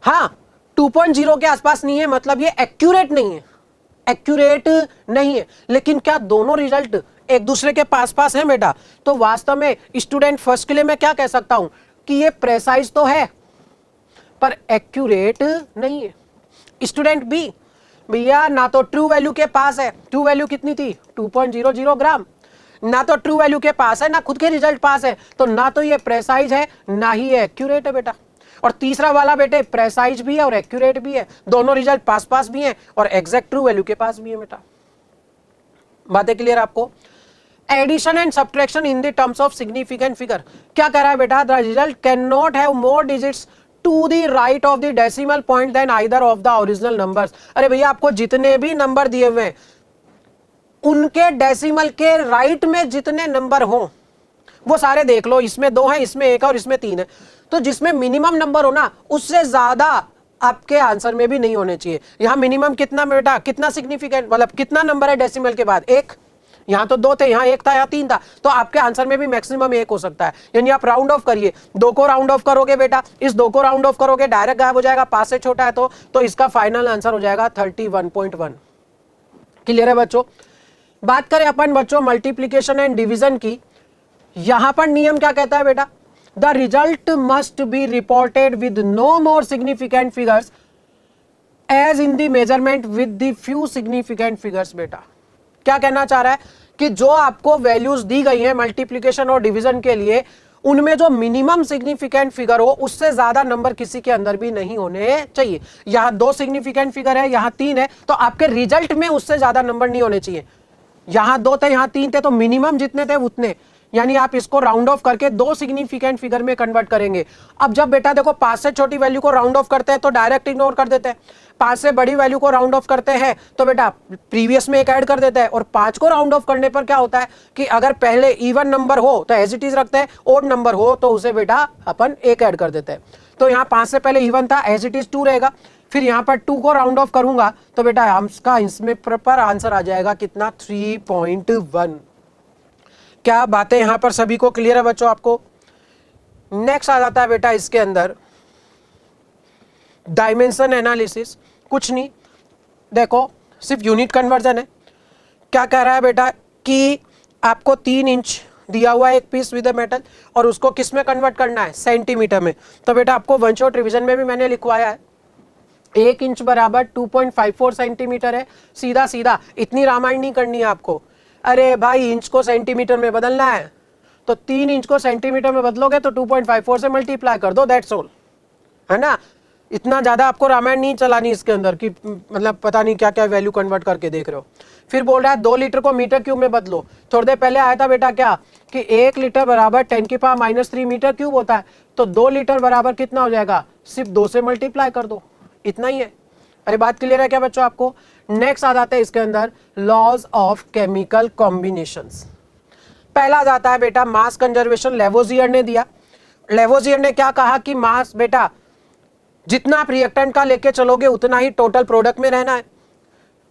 हाँ 2.0 के आसपास नहीं है मतलब ये एक्यूरेट नहीं है, एक्यूरेट नहीं है। लेकिन क्या दोनों रिजल्ट एक दूसरे के पास पास है बेटा? तो वास्तव में स्टूडेंट फर्स्ट के लिए मैं क्या कह सकता हूं कि ये प्रेसाइज तो है पर एक्यूरेट नहीं है। स्टूडेंट बी, भैया ना तो ट्रू वैल्यू के पास है, ट्रू वैल्यू कितनी थी 2.00 ग्राम, ना तो ट्रू वैल्यू के पास है ना खुद के रिजल्ट पास है, तो ना तो ये प्रेसाइज है ना ही ये एक्यूरेट है बेटा। और तीसरा वाला बेटे प्रेसाइज भी है और एक्यूरेट भी है, दोनों रिजल्ट पास पास भी हैं और एग्जैक्ट ट्रू वैल्यू के पास भी है बेटा। बातें क्लियर आपको? Addition and subtraction in the terms of significant figure क्या कह रहा है बेटा? The result can not have more digits to the right of the decimal point than either of the original numbers. अरे भैया आपको जितने भी नंबर दिए हुए हैं उनके डेसिमल के राइट में जितने नंबर हो वो सारे देख लो, इसमें 2 है, इसमें 1 है और इसमें 3 है, तो जिसमें मिनिमम नंबर हो ना उससे ज्यादा आपके आंसर में भी नहीं होने चाहिए। यहां मिनिमम कितना बेटा, कितना सिग्निफिकेंट मतलब कितना नंबर है डेसिमल के बाद? 1। यहां तो 2 थे, यहां 1 था, यहां 3 था, तो आपके आंसर में भी मैक्सिमम 1 हो सकता है। यानी आप राउंड ऑफ करिए, 2 को राउंड ऑफ करोगे बेटा, इस 2 को राउंड ऑफ करोगे डायरेक्ट गायब हो जाएगा, 5 से छोटा है तो इसका फाइनल आंसर हो जाएगा 31.1। क्लियर है बच्चों? बात करें अपन बच्चों मल्टीप्लीकेशन एंड डिवीजन की, यहां पर नियम क्या कहता है बेटा? The result must be reported with no more significant figures as in the measurement with the few significant figures. बेटा क्या कहना चाह रहा है कि जो आपको वैल्यूज दी गई हैं मल्टीप्लीकेशन और डिवीजन के लिए, उनमें जो मिनिमम सिग्निफिकेंट फिगर हो उससे ज्यादा नंबर किसी के अंदर भी नहीं होने चाहिए। यहां 2 सिग्निफिकेंट फिगर है, यहां 3 है, तो आपके रिजल्ट में उससे ज्यादा नंबर नहीं होने चाहिए। यहां 2 थे, यहां 3 थे, तो मिनिमम जितने थे उतने, यानी आप इसको राउंड ऑफ करके 2 सिग्निफिकेंट फिगर में कन्वर्ट करेंगे। अब जब बेटा देखो 5 से छोटी वैल्यू को राउंड ऑफ करते हैं तो डायरेक्ट इग्नोर कर देते हैं, 5 से बड़ी वैल्यू को राउंड ऑफ करते हैं तो बेटा प्रीवियस में 1 ऐड कर देते हैं, और 5 को राउंड ऑफ करने पर क्या होता है कि अगर पहले इवन नंबर हो तो एज इट इज रखते हैं, ओड नंबर हो तो उसे बेटा अपन 1 ऐड कर देते हैं। तो यहाँ 5 से पहले इवन था, एज इट इज 2 रहेगा, फिर यहाँ पर 2 को राउंड ऑफ करूंगा तो बेटा इसका इसमें प्रॉपर आंसर आ जाएगा कितना 3.1। क्या बातें यहां पर सभी को क्लियर है बच्चों आपको? नेक्स्ट आ जाता है बेटा इसके अंदर डायमेंशन एनालिसिस। कुछ नहीं, देखो सिर्फ यूनिट कन्वर्जन है। क्या कह रहा है बेटा कि आपको 3 इंच दिया हुआ है एक पीस विद मेटल और उसको किस में कन्वर्ट करना है? सेंटीमीटर में। तो बेटा आपको वन शॉट रिवीजन में भी मैंने लिखवाया है 1 इंच बराबर 2.54 सेंटीमीटर है। सीधा सीधा, इतनी रामायण नहीं करनी है आपको। अरे भाई इंच को सेंटीमीटर में बदलना है तो 3 इंच को सेंटीमीटर में बदलोगे तो 2.54 से मल्टीप्लाई कर दो, दैट्स ऑल, है ना। इतना ज्यादा आपको रामायण नहीं चलानी इसके अंदर कि मतलब पता नहीं क्या क्या वैल्यू कन्वर्ट करके देख रहे हो। फिर बोल रहा है 2 लीटर को मीटर क्यूब में बदलो। थोड़ी देर पहले आया था बेटा क्या कि 1 लीटर बराबर 10⁻³ मीटर क्यूब होता है, तो 2 लीटर बराबर कितना हो जाएगा? सिर्फ 2 से मल्टीप्लाई कर दो, इतना ही है। अरे बात क्लियर है क्या बच्चों आपको? नेक्स्ट आ जाते हैं इसके अंदर लॉज ऑफ केमिकल कॉम्बिनेशंस। पहला जाता है बेटा मास कंजर्वेशन, लेवोजियर ने दिया। लेवोजियर ने क्या कहा कि मास बेटा जितना आप रिएक्टेंट का लेके चलोगे उतना ही टोटल प्रोडक्ट में रहना है,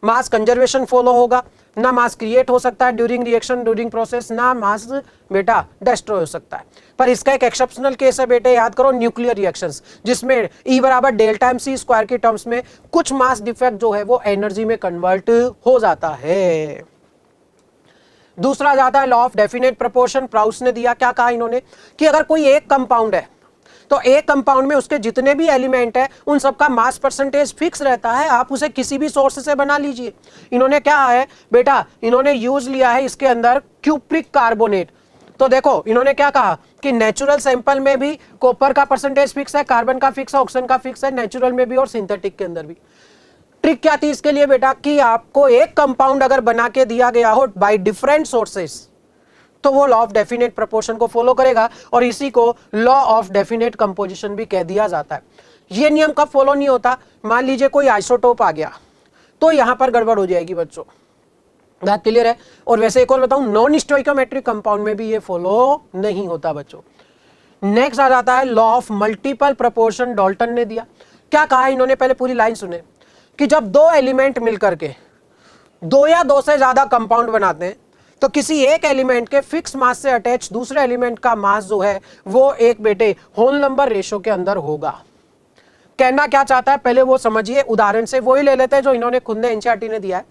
मास कंजर्वेशन फॉलो होगा, ना मास क्रिएट हो सकता है ड्यूरिंग रिएक्शन ड्यूरिंग प्रोसेस, ना मास बेटा डिस्ट्रॉय हो सकता है। पर इसका एक एक्सेप्शनल केस है बेटे, याद करो न्यूक्लियर रिएक्शंस, जिसमें E बराबर डेल्टा MC स्क्वायर की टर्म्स में कुछ मास डिफेक्ट जो है वो एनर्जी में कन्वर्ट हो जाता है। दूसरा जाता है लॉ ऑफ डेफिनेट प्रोपोर्शन। प्राउस ने दिया, क्या कहा इन्होंने कि अगर कोई एक कंपाउंड है तो एक कंपाउंड में उसके जितने भी एलिमेंट है उन सबका मास परसेंटेज फिक्स रहता है, आप उसे किसी भी सोर्स से बना लीजिए। इन्होंने क्या है बेटा, इन्होंने यूज लिया है इसके अंदर क्यूप्रिक कार्बोनेट। तो देखो इन्होंने क्या कहा कि नेचुरल सैंपल में भी कॉपर का परसेंटेज फिक्स है, कार्बन का फिक्स है, ऑक्सीजन का फिक्स है, नेचुरल में भी और सिंथेटिक के अंदर भी। ट्रिक क्या थी इसके लिए बेटा कि आपको एक कंपाउंड अगर बना के दिया गया हो बाय डिफरेंट सोर्सेस तो वो लॉ ऑफ डेफिनेट प्रोपोर्शन को फॉलो करेगा और इसी को लॉ ऑफ डेफिनेट कंपोजिशन भी कह दिया जाता है। ये नियम कब फॉलो नहीं होता, मान लीजिए कोई आइसोटोप आ गया तो यहां पर गड़बड़ हो जाएगी बच्चों, बात क्लियर है। और वैसे एक और बताऊं, नॉन स्टोइकोमेट्रिक कंपाउंड में भी ये फॉलो नहीं होता बच्चों। नेक्स्ट आ जाता है law of multiple proportion, Dalton ने दिया। क्या कहा इन्होंने, पहले पूरी लाइन सुने कि जब दो एलिमेंट मिलकर के दो या दो से ज्यादा कंपाउंड बनाते हैं तो किसी एक एलिमेंट के फिक्स मास से अटैच दूसरे एलिमेंट का मास जो है वो एक बेटे होल नंबर रेशो के अंदर होगा। कहना क्या चाहता है पहले वो समझिए, उदाहरण से वही ले लेते हैं जो इन्होंने खुद ने एनसीईआरटी ने दिया है।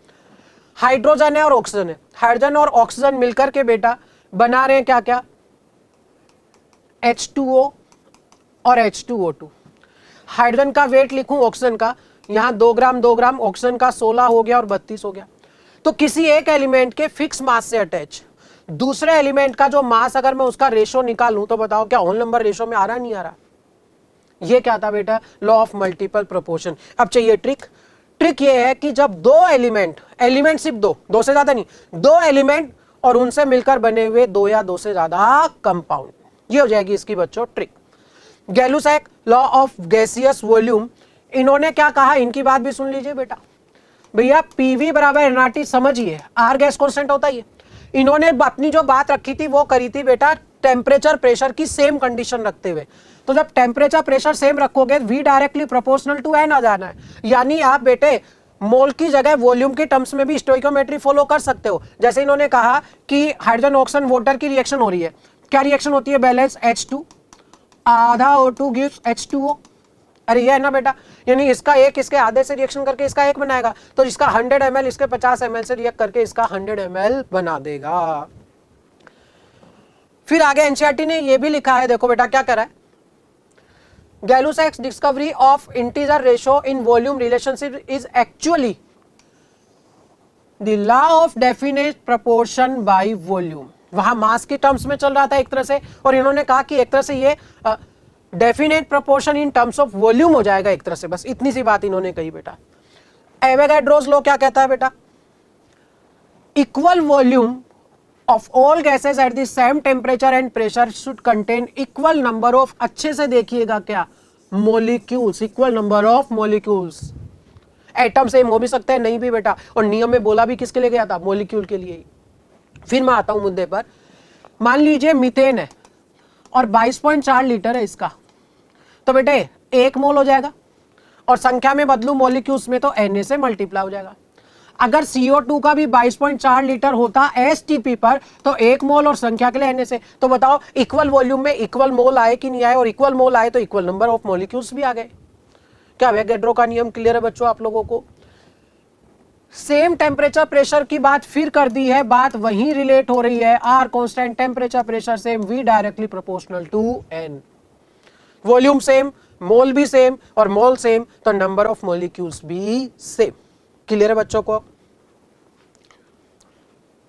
हाइड्रोजन है और ऑक्सीजन है, हाइड्रोजन और ऑक्सीजन मिलकर के बेटा बना रहे हैं क्या क्या, H2O और H2O2। हाइड्रोजन का वेट लिखूं ऑक्सीजन का, यहां 2 ग्राम, ऑक्सीजन का 16 हो गया और 32 हो गया। तो किसी एक एलिमेंट के फिक्स मास से अटैच दूसरे एलिमेंट का जो मास अगर मैं उसका रेशो निकालूं तो बताओ क्या होल नंबर रेशो में आ रहा नहीं आ रहा। ये क्या था बेटा, लॉ ऑफ मल्टीपल प्रोपोर्शन। अब चाहिए ट्रिक। ट्रिक ये है कि जब दो एलिमेंट सिर्फ दो से ज्यादा नहीं, दो एलिमेंट और उनसे मिलकर बने हुए दो या दो से ज्यादा कंपाउंड, ये हो जाएगी इसकी बच्चों trick. Gay Lussac law of gaseous volume, इन्होंने क्या कहा इनकी बात भी सुन लीजिए बेटा। भैया पीवी बराबर एनआरटी समझिए, आर गैस कांस्टेंट होता है। इन्होंने अपनी जो बात रखी थी वो करी थी बेटा टेम्परेचर प्रेशर की सेम कंडीशन रखते हुए। तो जब टेम्परेचर प्रेशर सेम रखोगे V directly proportional to N आ जाना है, यानी आप बेटे मोल की जगह वॉल्यूम के टर्म्स में भी स्टोइकोमेट्री फॉलो कर सकते हो। जैसे इन्होंने कहा कि हाइड्रोजन ऑक्सीजन वाटर की रिएक्शन हो रही है, क्या रिएक्शन होती है, बैलेंस H2 आधा O2 गिव्स H2O। अरे ये है ना बेटा, यानी इसका एक इसके आधे से रिएक्शन करके इसका एक बनाएगा, तो इसका 100 ml इसके 50 ml से रिएक्ट करके इसका 100 ml बना देगा। फिर आगे एनसीईआरटी ने ये भी लिखा है, देखो बेटा क्या करा है, Gay Lussac's discovery of integer ratio in volume relationship is actually the law of definite proportion by volume. वहां मास की टर्म्स में चल रहा था एक तरह से, और इन्होंने कहा कि एक तरह से ये definite proportion in terms of volume हो जाएगा एक तरह से। बस इतनी सी बात इन्होंने कही बेटा। एवोगाड्रोस लॉ क्या कहता है बेटा, equal volume of all gases at the same temperature and pressure should contain equal number of, अच्छे से देखिएगा क्या, molecules, equal number of molecules। Atom same हो भी सकते हैं नहीं भी बेटा, और नियम में बोला भी किसके लिए गया था, मोलिक्यूल के लिए ही। फिर मैं आता हूं मुद्दे पर। मान लीजिए मीथेन है और 22.4 लीटर है इसका, तो बेटे 1 मोल हो जाएगा, और संख्या में बदलू मॉलिक्यूल्स में तो Na से मल्टीप्लाई हो जाएगा। अगर CO2 का भी 22.4 लीटर होता STP पर तो 1 मोल और संख्या के लिए Na से, तो बताओ इक्वल वॉल्यूम में इक्वल मोल आए कि नहीं आए, और इक्वल मोल आए तो इक्वल नंबर ऑफ मॉलिक्यूल्स भी आ गए। क्या एवोगाड्रो का नियम क्लियर है बच्चों आप लोगों को। सेम टेम्परेचर प्रेशर की बात फिर कर दी है, बात वहीं रिलेट हो रही है, R constant, temperature pressure same, V directly proportional to N. Volume same, mole भी सेम, और मोल सेम तो नंबर ऑफ मॉलिक्यूल्स भी सेम। क्लियर है बच्चों को।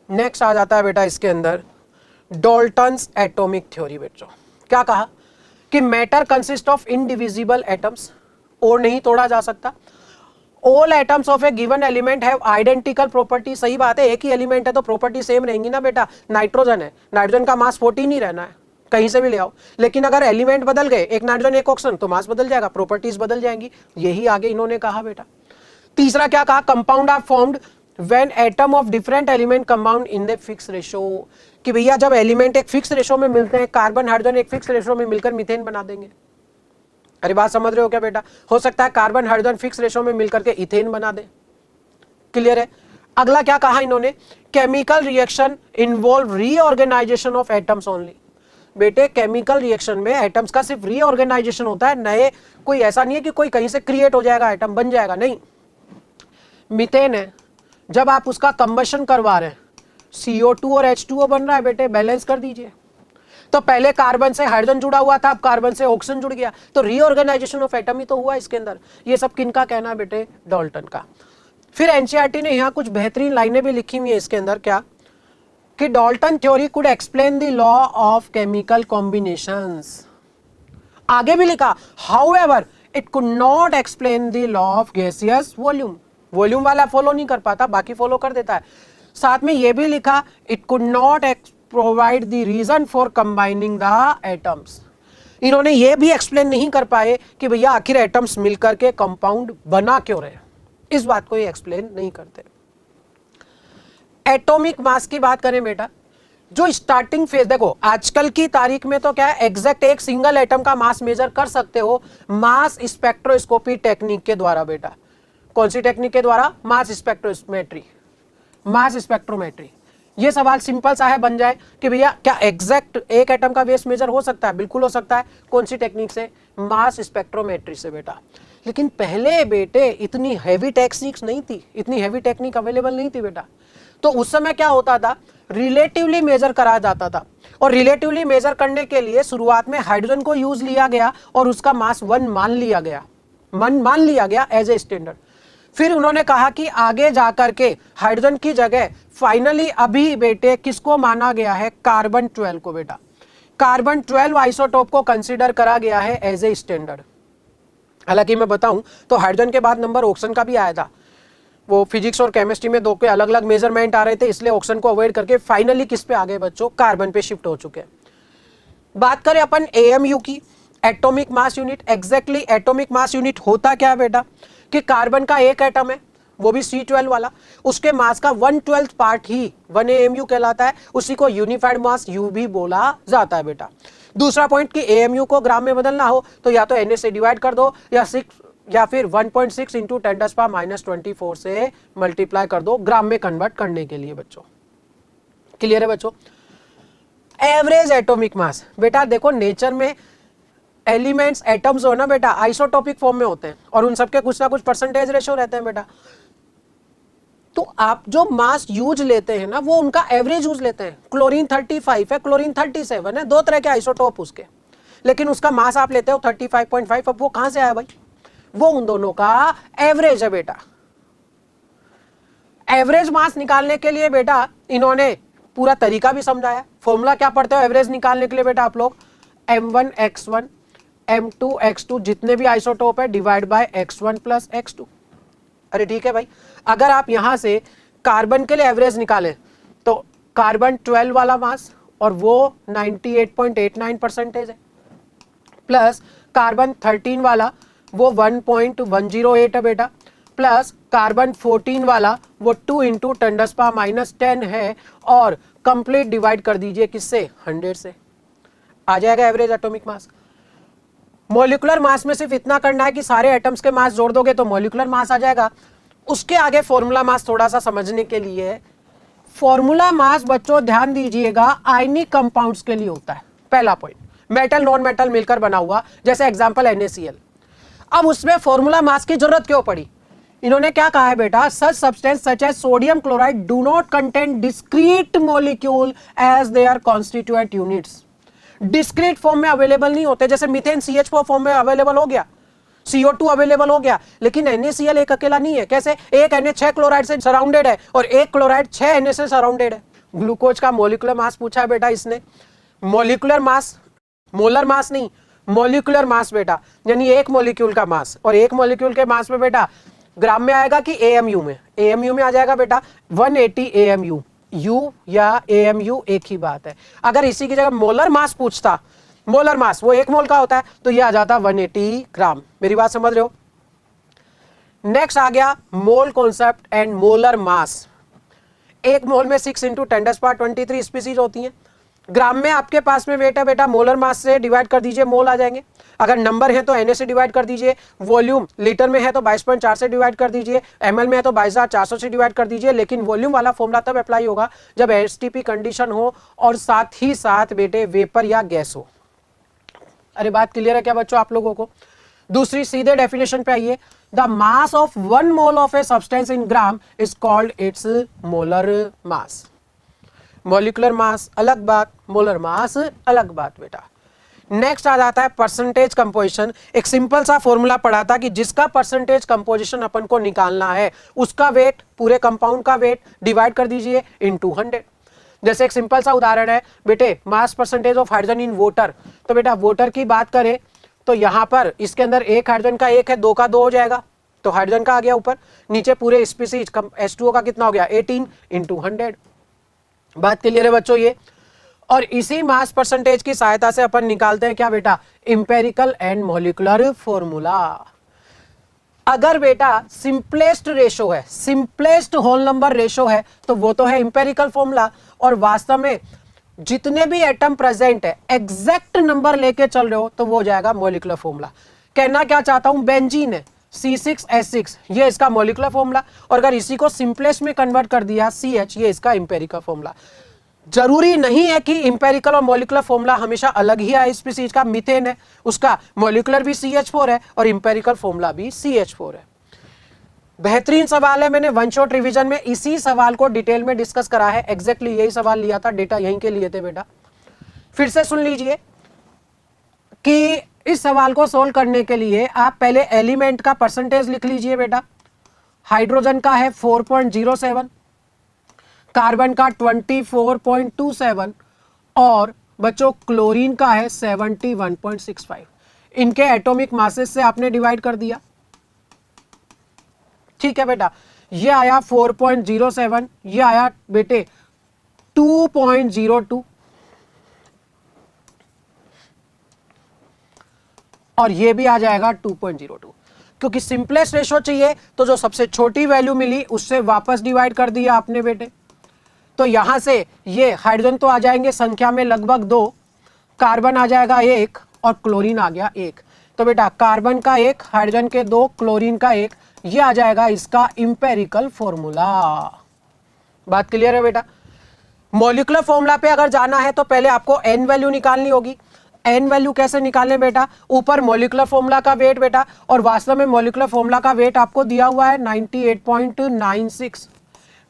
नेक्स्ट आ जाता है बेटा इसके अंदर डाल्टन्स एटॉमिक थ्योरी। बच्चों क्या कहा कि matter consist of indivisible atoms, और नहीं तोड़ा जा सकता। All atoms of A given element have identical property. सही बात है, एक ही एलिमेंट है तो प्रॉपर्टी सेम रहेंगी ना बेटा। नाइट्रोजन है, नाइट्रोजन का मास 14 ही रहना है, कहीं से भी ले आओ। लेकिन अगर एलिमेंट बदल गए, एक नाइट्रोजन एक ऑक्सीजन, तो मास बदल जाएगा, प्रॉपर्टीज बदल जाएंगी। यही आगे इन्होंने कहा बेटा। तीसरा क्या कहा, compound are formed when atom of different element compound in the fix ratio. कि भैया जब एलिमेंट एक फिक्स रेशो में मिलते हैं, कार्बन हाइड्रोजन एक फिक्स रेशो में मिलकर मीथेन बना देंगे। अरे बात समझ रहे हो क्या बेटा, हो सकता है कार्बन हाइड्रोजन फिक्स रेशो में मिलकर के इथेन बना दे। क्लियर है। अगला क्या कहा इन्होंने, chemical reaction involve reorganization of atoms only. बेटे केमिकल रिएक्शन में एटम्स का सिर्फ रीऑर्गेनाइजेशन होता है, नए कोई ऐसा नहीं है कि कोई कहीं से क्रिएट हो जाएगा एटम बन जाएगा, नहीं। मीथेन है, जब आप उसका कंबशन करवा रहे हैं CO2 और H2O बन रहा है बेटे, बैलेंस कर दीजिए। तो पहले कार्बन से हाइड्रोजन जुड़ा हुआ था, अब कार्बन से ऑक्सीजन जुड़ गया, तो रीऑर्गेनाइजेशन ऑफ एटम ही तो हुआ इसके अंदर। ये सब किनका कहना है बेटे, डाल्टन का। फिर एनसीईआरटी ने यहाँ कुछ बेहतरीन लाइनें भी लिखी हुई है इसके अंदर, क्या कि Dalton theory could explain the law of chemical combinations. आगे भी लिखा, however it could not explain the law of gaseous volume. Volume वाला फॉलो नहीं कर पाता, बाकी फॉलो कर देता है। साथ में ये भी लिखा it could not provide the reason for combining the atoms. इन्होंने ये भी एक्सप्लेन नहीं कर पाए कि भैया आखिर एटम्स मिलकर के कंपाउंड बना क्यों रहे, इस बात को ये एक्सप्लेन नहीं करते। एटॉमिक मास की बात करें बेटा, जो स्टार्टिंग फेज, देखो आजकल की तारीख में तो क्या है, एग्जैक्ट एक सिंगल एटम का मास मेजर कर सकते हो मास स्पेक्ट्रोस्कोपी टेक्निक के द्वारा। बेटा कौन सी टेक्निक के द्वारा? Mass spectrometry, mass spectrometry. ये सवाल सिंपल सा है बन जाए कि भैया क्या एग्जैक्ट एक एटम का वेट मेजर हो सकता है? बिल्कुल हो सकता है। कौन सी टेक्निक से? मास स्पेक्ट्रोमेट्री से बेटा। लेकिन पहले बेटे इतनी हैवी टेक्निक्स नहीं थी, इतनी हैवी टेक्निक अवेलेबल नहीं थी बेटा। तो उस समय क्या होता था, रिलेटिवली मेजर करा जाता था, और रिलेटिवली मेजर करने के लिए शुरुआत में हाइड्रोजन को यूज लिया गया और उसका मास 1 मान लिया गया एज ए स्टैंडर्ड। फिर उन्होंने कहा कि आगे जाकर के हाइड्रोजन की जगह फाइनली अभी बेटे किसको माना गया है? कार्बन 12 को बेटा। कार्बन 12 आइसोटोप को कंसीडर करा गया है एज ए स्टैंडर्ड। हालांकि मैं बताऊं तो हाइड्रोजन के बाद नंबर ऑक्सीजन का भी आया था, वो फिजिक्स और केमिस्ट्री में दो के अलग अलग मेजरमेंट आ रहे थे, इसलिए ऑक्सीजन को अवॉइड करके फाइनली किस पे आ गए बच्चों? कार्बन पे शिफ्ट हो चुके हैं। बात करें अपन एएमयू की, atomic mass unit. Exactly atomic mass unit होता क्या है बेटा कि कार्बन का एक एटम है, वो भी C12 वाला, उसके मास का 1/12 पार्ट ही 1 AMU कहलाता है, उसी को यूनिफाइड मास यू भी बोला जाता है बेटा। दूसरा पॉइंट कि AMU को ग्राम में बदलना हो तो या तो Na से डिवाइड कर दो या फिर 1.6 इंटू 10⁻24 से मल्टीप्लाई कर दो ग्राम में कन्वर्ट करने के लिए बच्चों। क्लियर है बच्चों? एवरेज एटॉमिक मास बेटा देखो, नेचर में एलिमेंट्स एटम्स हो ना बेटा आइसोटोपिक फॉर्म में होते हैं और उन सबके कुछ ना कुछ परसेंटेज रेशियो रहते हैं बेटा। तो आप जो मास यूज लेते हैं ना वो उनका एवरेज यूज लेते हैं। क्लोरीन 35 है, क्लोरीन 37 है, दो तरह के आइसोटोप उसके, लेकिन उसका मास आप लेते हो 35.5। अब वो कहां से आया भाई? वो उन दोनों का एवरेज है बेटा। एवरेज मास निकालने के लिए बेटा इन्होंने पूरा तरीका भी समझाया। फॉर्मूला क्या पढ़ते हो एवरेज निकालने के लिए बेटा आप लोग? M1x1 M2x2 जितने भी आइसोटोप है divide by x1 plus x2। अरे ठीक है भाई, अगर आप यहां से कार्बन के लिए एवरेज निकालें तो कार्बन 12 वाला मास और वो 98.89% है, प्लस कार्बन 13 वाला वो 1.108 है बेटा, प्लस कार्बन 14 वाला वो 2 इंटू 10⁻10 है, और कंप्लीट डिवाइड कर दीजिए किससे? 100 से। आ जाएगा average atomic mass. Molecular mass में सिर्फ इतना करना है कि सारे एटम्स के मास जोड़ दोगे तो मॉलिक्यूलर मास आ जाएगा। उसके आगे फॉर्मूला मास थोड़ा सा समझने के लिए, फॉर्मूला मास बच्चों ध्यान दीजिएगा आयनिक कंपाउंड्स के लिए होता है। पहला पॉइंट, मेटल नॉन मेटल मिलकर बना हुआ, जैसे एग्जांपल NaCl। अब उसमें फॉर्मूला मास की जरूरत क्यों पड़ी? इन्होंने क्या कहा है बेटा? Such substance such as sodium chloride do not contain discrete molecule as they are constituent units. Discrete form में अवेलेबल नहीं होते, जैसे मीथेन CH4 फॉर्म में अवेलेबल हो गया, CO2 अवेलेबल हो गया, लेकिन NaCl एक अकेला नहीं है। कैसे? एक Na 6 क्लोराइड से सराउंडेड है और एक क्लोराइड 6 Na से सराउंडेड है। ग्लूकोज का मॉलिक्यूलर मास पूछा है बेटा इसने। मॉलिक्यूलर मास, मोलर मास नहीं, मॉलिक्यूलर मास बेटा, यानी एक मॉलिक्यूल का मास, और एक मॉलिक्यूल के मास में बेटा ग्राम में आएगा कि AMU में? AMU में आ जाएगा बेटा 180 AMU। U या AMU एक ही बात है। अगर इसी की जगह मोलर मास पूछता, मोलर मास वो एक मोल का होता है, तो ये आ जाता 180 ग्राम। मेरी बात समझ रहे हो? नेक्स्ट आ गया mole concept and molar mass. एक मोल में 6 इंटू 10⁻23 स्पीसीज होती हैं। ग्राम में आपके पास में बेटा बेटा मोलर मास से डिवाइड कर दीजिए, मोल आ जाएंगे। अगर नंबर है तो Na से डिवाइड कर दीजिए, वॉल्यूम लीटर में है तो 22.4 से डिवाइड कर दीजिए, ml में है तो 22,400 से डिवाइड कर दीजिए। लेकिन वॉल्यूम वाला फॉर्मूला तब अप्लाई होगा जब STP कंडीशन हो और साथ ही साथ बेटे वेपर या गैस हो। अरे बात क्लियर है क्या बच्चों आप लोगों को? दूसरी सीधे डेफिनेशन पे आइए। The mass of 1 mole of a substance in gram is called its molar mass. Molecular mass अलग बात, मोलर मास अलग बात बेटा। नेक्स्ट आ जाता है परसेंटेज कंपोजिशन। एक सिंपल सा फॉर्मूला पढ़ा था कि जिसका परसेंटेज कंपोजिशन अपन को निकालना है उसका वेट, पूरे कंपाउंड का वेट डिवाइड कर दीजिए इनटू 100। जैसे एक सिंपल सा उदाहरण है बेटे, मास percentage of hydrogen in water. तो बेटा वाटर की बात करें तो यहां पर इसके अंदर एक हाइड्रोजन का एक है, 2 का 2 हो जाएगा, तो हाइड्रोजन का आ गया ऊपर, नीचे पूरे स्पीसीज H2O का कितना हो गया 18 × 100। बात क्लियर है बच्चों ये। और इसी मास परसेंटेज की सहायता से अपन निकालते हैं क्या बेटा, इंपेरिकल एंड मॉलिक्यूलर फॉर्मूला। अगर बेटा सिंपलेस्ट रेशो है, सिंपलेस्ट होल नंबर रेशो है, तो वो तो है इंपेरिकल फॉर्मूला, और वास्तव में जितने भी एटम प्रेजेंट है एग्जैक्ट नंबर लेके चल रहे हो तो वो हो जाएगा मॉलिक्यूलर फॉर्मूला। कहना क्या चाहता हूं, बेंजीन है C6H6, ये इसका मॉलिक्यूलर फॉर्मूला, और अगर इसी को सिंपलेस्ट में कन्वर्ट कर दिया CH, ये इसका इंपेरिकल फॉर्मूला। जरूरी नहीं है कि इंपेरिकल और मॉलिक्यूलर फॉर्मूला हमेशा अलग ही आए। स्पीसीज का मीथेन है, उसका मॉलिक्यूलर भी CH4 है और इंपेरिकल फॉर्मूला भी CH4 है। बेहतरीन सवाल है, मैंने वन शॉट रिवीजन में इसी सवाल को डिटेल में डिस्कस करा है, एग्जैक्टली यही सवाल लिया था, डेटा यहीं के लिए थे बेटा। फिर से सुन लीजिए कि इस सवाल को सोल्व करने के लिए आप पहले एलिमेंट का परसेंटेज लिख लीजिए बेटा। हाइड्रोजन का है 4.07, कार्बन का 24.27 और बच्चों क्लोरीन का है 71.65। इनके एटॉमिक मासेस से आपने डिवाइड कर दिया, ठीक है बेटा। ये आया 4.07, ये आया बेटे 2.02 और ये भी आ जाएगा 2.02। क्योंकि सिंपलेस्ट रेशो चाहिए तो जो सबसे छोटी वैल्यू मिली उससे वापस डिवाइड कर दिया आपने बेटे। तो यहां से ये हाइड्रोजन तो आ जाएंगे संख्या में लगभग 2, कार्बन आ जाएगा 1 और क्लोरीन आ गया 1। तो बेटा कार्बन का 1, हाइड्रोजन के 2, क्लोरीन का 1, ये आ जाएगा इसका इंपेरिकल फॉर्मूला। बात क्लियर है बेटा। मॉलिक्यूलर फॉर्मूला पे अगर जाना है तो पहले आपको एन वैल्यू निकालनी होगी। एन वैल्यू कैसे निकालें बेटा, ऊपर मॉलिक्यूलर फॉर्मूला का वेट बेटा, और वास्तव में मॉलिक्यूलर फॉर्मूला का वेट आपको दिया हुआ है 98.96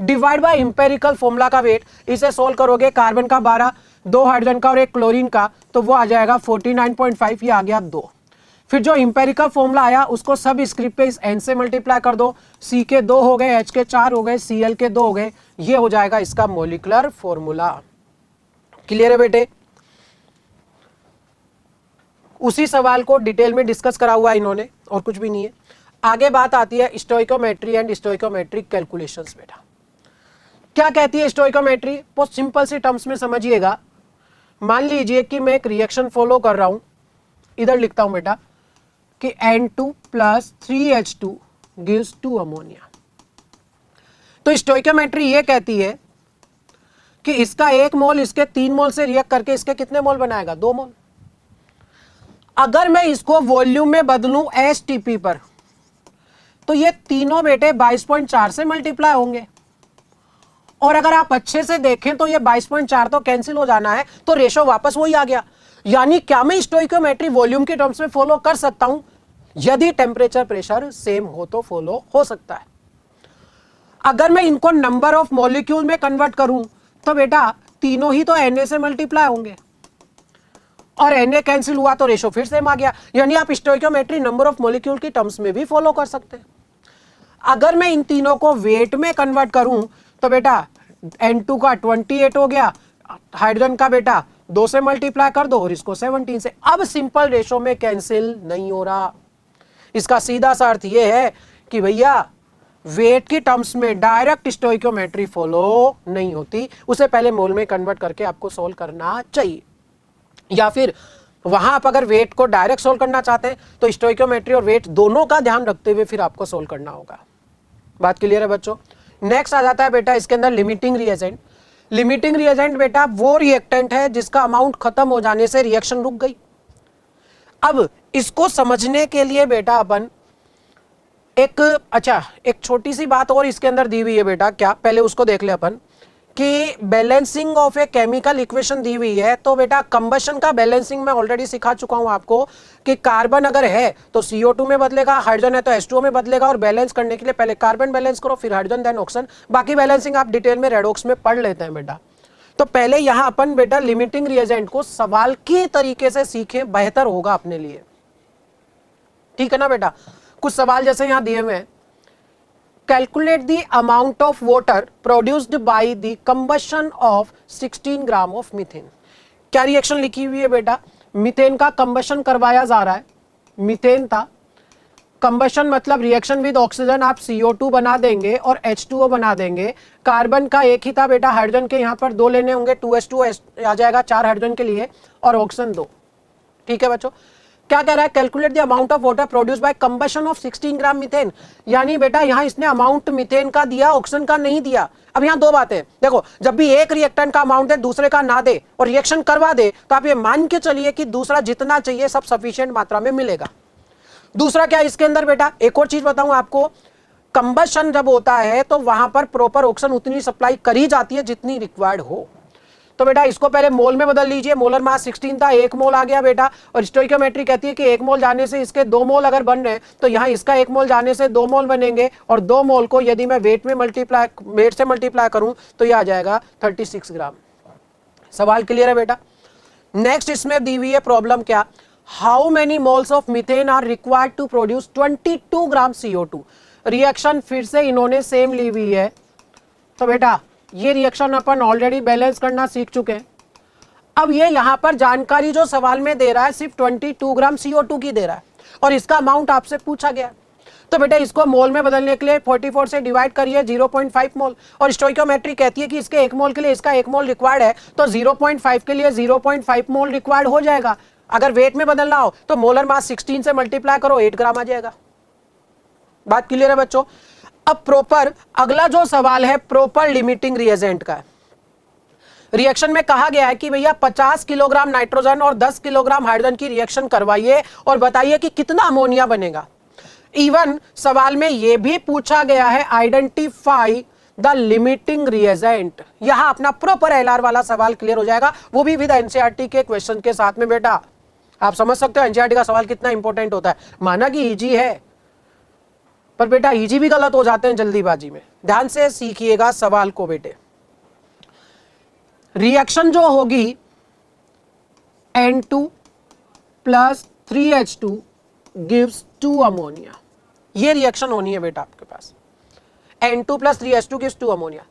डिवाइड बाय इंपेरिकल फॉर्मूला का वेट। इसे सोल्व करोगे, कार्बन का 12, 2 हाइड्रोजन का और 1 क्लोरीन का, तो वो आ जाएगा 49.5, ये आ गया 2। फिर जो इंपेरिकल फॉर्मूला आया उसको सब स्क्रिप्ट पे इस n से मल्टीप्लाई कर दो, C के 2 हो गए, H के 4 हो गए, Cl के 2 हो गए, ये हो जाएगा इसका मॉलिक्यूलर फॉर्मूला। क्लियर है बेटे। उसी सवाल को डिटेल में डिस्कस करा हुआ है इन्होंने, और कुछ भी नहीं है। आगे बात आती है स्टोइकोमेट्री एंड स्टोइकोमेट्रिक कैलकुलेशंस बेटा। क्या कहती है स्टोइकोमेट्री, बहुत सिंपल सी टर्म्स में समझिएगा। मान लीजिए कि मैं एक रिएक्शन फॉलो कर रहा हूं, इधर लिखता हूं बेटा कि N2 + 3H2 गिव्स 2 अमोनिया। तो स्टोइकोमेट्री ये कहती है कि इसका 1 मोल इसके 3 मोल से रिएक्ट करके इसके कितने मोल बनाएगा, 2 मोल। अगर मैं इसको वॉल्यूम में बदलूं STP पर, तो ये तीनों बेटे 22.4 से मल्टीप्लाई होंगे, और अगर आप अच्छे से देखें तो ये 22.4 तो कैंसिल हो जाना है, तो रेशो वापस वही आ गया। यानी क्या मैं स्टोइकोमेट्री वॉल्यूम के टर्म्स में फॉलो कर सकता हूं, यदि टेम्परेचर प्रेशर सेम हो तो फॉलो हो सकता है। अगर मैं इनको नंबर ऑफ मॉलिक्यूल में कन्वर्ट करूं तो बेटा तीनों ही तो Na से मल्टीप्लाई होंगे, और Na कैंसिल हुआ तो रेशो फिर सेम आ गया। यानी आप स्टोइकोमेट्री नंबर ऑफ मॉलिक्यूल की टर्म्स में भी फॉलो कर सकते हैं। अगर मैं इन तीनों को वेट में कन्वर्ट करूं तो बेटा N2 का 28 हो गया, हाइड्रोजन का बेटा 2 से मल्टीप्लाई कर दो और इसको 17 से। अब सिंपल रेशो में कैंसिल नहीं हो रहा। इसका सीधा सा अर्थ यह है कि भैया वेट की टर्म्स में डायरेक्ट स्टोइकोमेट्री फॉलो नहीं होती, उसे पहले मोल में कन्वर्ट करके आपको सोल्व करना चाहिए। या फिर वहां आप अगर वेट को डायरेक्ट सोल्व करना चाहते हैं तो स्टोइकोमेट्री और वेट दोनों का ध्यान रखते हुए फिर आपको सोल्व करना होगा। बात क्लियर है बच्चों। नेक्स्ट आ जाता है बेटा इसके अंदर लिमिटिंग रिएजेंट। लिमिटिंग रिएजेंट बेटा वो रिएक्टेंट है जिसका अमाउंट खत्म हो जाने से रिएक्शन रुक गई। अब इसको समझने के लिए बेटा अपन एक छोटी सी बात और इसके अंदर दी हुई है बेटा, क्या पहले उसको देख ले अपन कि balancing of a chemical equation दी हुई है। तो बेटा कंबशन का बैलेंसिंग मैं ऑलरेडी सिखा चुका हूं आपको कि कार्बन अगर है तो CO2 में बदलेगा, हाइड्रोजन है तो H2O में बदलेगा, और बैलेंस करने के लिए पहले कार्बन बैलेंस करो फिर हाइड्रोजन देन ऑक्सीजन। बाकी बैलेंसिंग आप डिटेल में रेडॉक्स में पढ़ लेते हैं बेटा। तो पहले यहां अपन बेटा लिमिटिंग रिएजेंट को सवाल की तरीके से सीखे, बेहतर होगा अपने लिए, ठीक है ना बेटा। कुछ सवाल जैसे यहां दिए हुए हैं, calculate the amount of water produced by the combustion of 16 gram of methane. क्या रिएक्शन लिखी हुई है बेटा, मीथेन का कंबशन करवाया जा रहा है, मीथेन था, कंबशन मतलब रिएक्शन विद ऑक्सीजन, आप CO2 बना देंगे और H2O बना देंगे। कार्बन का एक ही था बेटा, हाइड्रोजन के यहाँ पर 2 लेने होंगे, 2H2O आ जाएगा 4 हाइड्रोजन के लिए, और ऑक्सीजन 2। ठीक है बच्चों, क्या कह रहा है, calculate the amount of water produce by combustion of 16 gram methane. यानी बेटा यहाँ इसने अमाउंट मीथेन का दिया, ऑक्सीजन का नहीं दिया। अब यहाँ दो बातें, देखो जब भी एक रिएक्टेंट का अमाउंट दे दूसरे का ना दे और रिएक्शन करवा दे, तो आप ये मान के चलिए कि दूसरा जितना चाहिए सब सफिशिएंट मात्रा में मिलेगा। दूसरा क्या इसके अंदर बेटा, एक और चीज बताऊं आपको, कंबशन जब होता है तो वहां पर प्रॉपर ऑक्सीजन उतनी सप्लाई करी जाती है जितनी रिक्वायर्ड हो। तो बेटा इसको पहले मोल में बदल लीजिए, मोलर मास 16 था, 1 मोल आ गया बेटा, और स्टोइकियोमेट्री कहती है कि 1 मोल जाने से इसके 2 मोल अगर बन रहे हैं तो यहाँ इसका 1 मोल जाने से 2 मोल बनेंगे, और 2 मोल को यदि मैं वेट से मल्टीप्लाई करूं तो यह आ जाएगा 36 ग्राम। सवाल क्लियर है बेटा। नेक्स्ट इसमें दी हुई है प्रॉब्लम क्या, how many moles of methane are required to produce 22 gram CO2। Reaction फिर से इन्होंने सेम ली हुई है, तो बेटा ये रिएक्शन अपन ऑलरेडी बैलेंस करना सीख चुके हैं। अब ये यहां पर जानकारी जो सवाल में दे रहा है सिर्फ 22 ग्राम CO2 की दे रहा है, और इसका अमाउंट आपसे पूछा गया। तो बेटा इसको मोल में बदलने के लिए 44 से डिवाइड करिए 0.5 मोल, और स्टोइकियोमेट्री कहती है कि इसके 1 मोल के लिए इसका 1 मोल रिक्वायर्ड है, तो 0.5 के लिए 0.5 मोल रिक्वायर्ड हो जाएगा। अगर वेट में बदलना हो तो मोलर मास 16 से मल्टीप्लाई करो, 8 ग्राम आ जाएगा। बात क्लियर है बच्चों। अब प्रॉपर अगला जो सवाल है प्रॉपर लिमिटिंग रिएजेंट का है। रिएक्शन में कहा गया है कि भैया 50 किलोग्राम नाइट्रोजन और 10 किलोग्राम हाइड्रोजन की रिएक्शन करवाइए और बताइए कि कितना अमोनिया बनेगा। इवन सवाल में यह भी पूछा गया है आइडेंटिफाई द लिमिटिंग रिएजेंट। यहां अपना प्रॉपर LR वाला सवाल क्लियर हो जाएगा, वो भी विद NCERT के क्वेश्चन के साथ में। बेटा आप समझ सकते हो NCERT का सवाल कितना इंपॉर्टेंट होता है। माना कि इजी है, पर बेटा इजी भी गलत हो जाते हैं जल्दीबाजी में। ध्यान से सीखिएगा सवाल को बेटे। रिएक्शन जो होगी N2 plus 3H2 gives 2 ammonia, ये रिएक्शन होनी है बेटा आपके पास। N2 plus 3H2 gives 2 ammonia.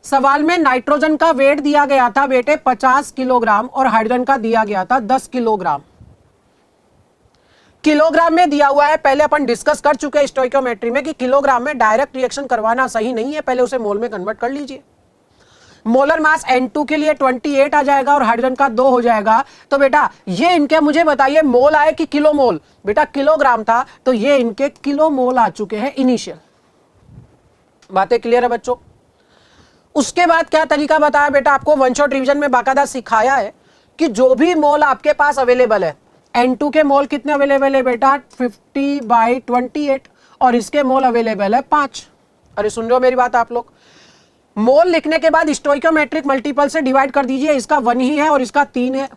सवाल में नाइट्रोजन का वेट दिया गया था बेटे 50 किलोग्राम और हाइड्रोजन का दिया गया था 10 किलोग्राम। किलोग्राम में दिया हुआ है, पहले अपन डिस्कस कर चुके हैं स्टोइकियोमेट्री में कि किलोग्राम में डायरेक्ट रिएक्शन करवाना सही नहीं है, पहले उसे मोल में कन्वर्ट कर लीजिए। मोलर मास N2 के लिए 28 आ जाएगा और हाइड्रोजन का 2 हो जाएगा। तो बेटा ये इनके मुझे बताइए मोल आए कि किलो मोल। बेटा किलोग्राम था तो ये इनके किलो मोल आ चुके हैं इनिशियल। बातें क्लियर है बच्चों। उसके बाद क्या तरीका बताया बेटा आपको, वन शॉट रिवीजन में बाकायदा सिखाया है कि जो भी मोल आपके पास अवेलेबल है, N2 के मोल कितने अवेलेबल है बेटा 50/28, और इसके मोल अवेलेबल है 5। अरे सुन रहे हो मेरी बात आप लोग। मोल लिखने के बाद स्टोइकियोमेट्रिक मल्टीपल से डिवाइड कर दीजिए, इसका 1 ही है और इसका 3 है।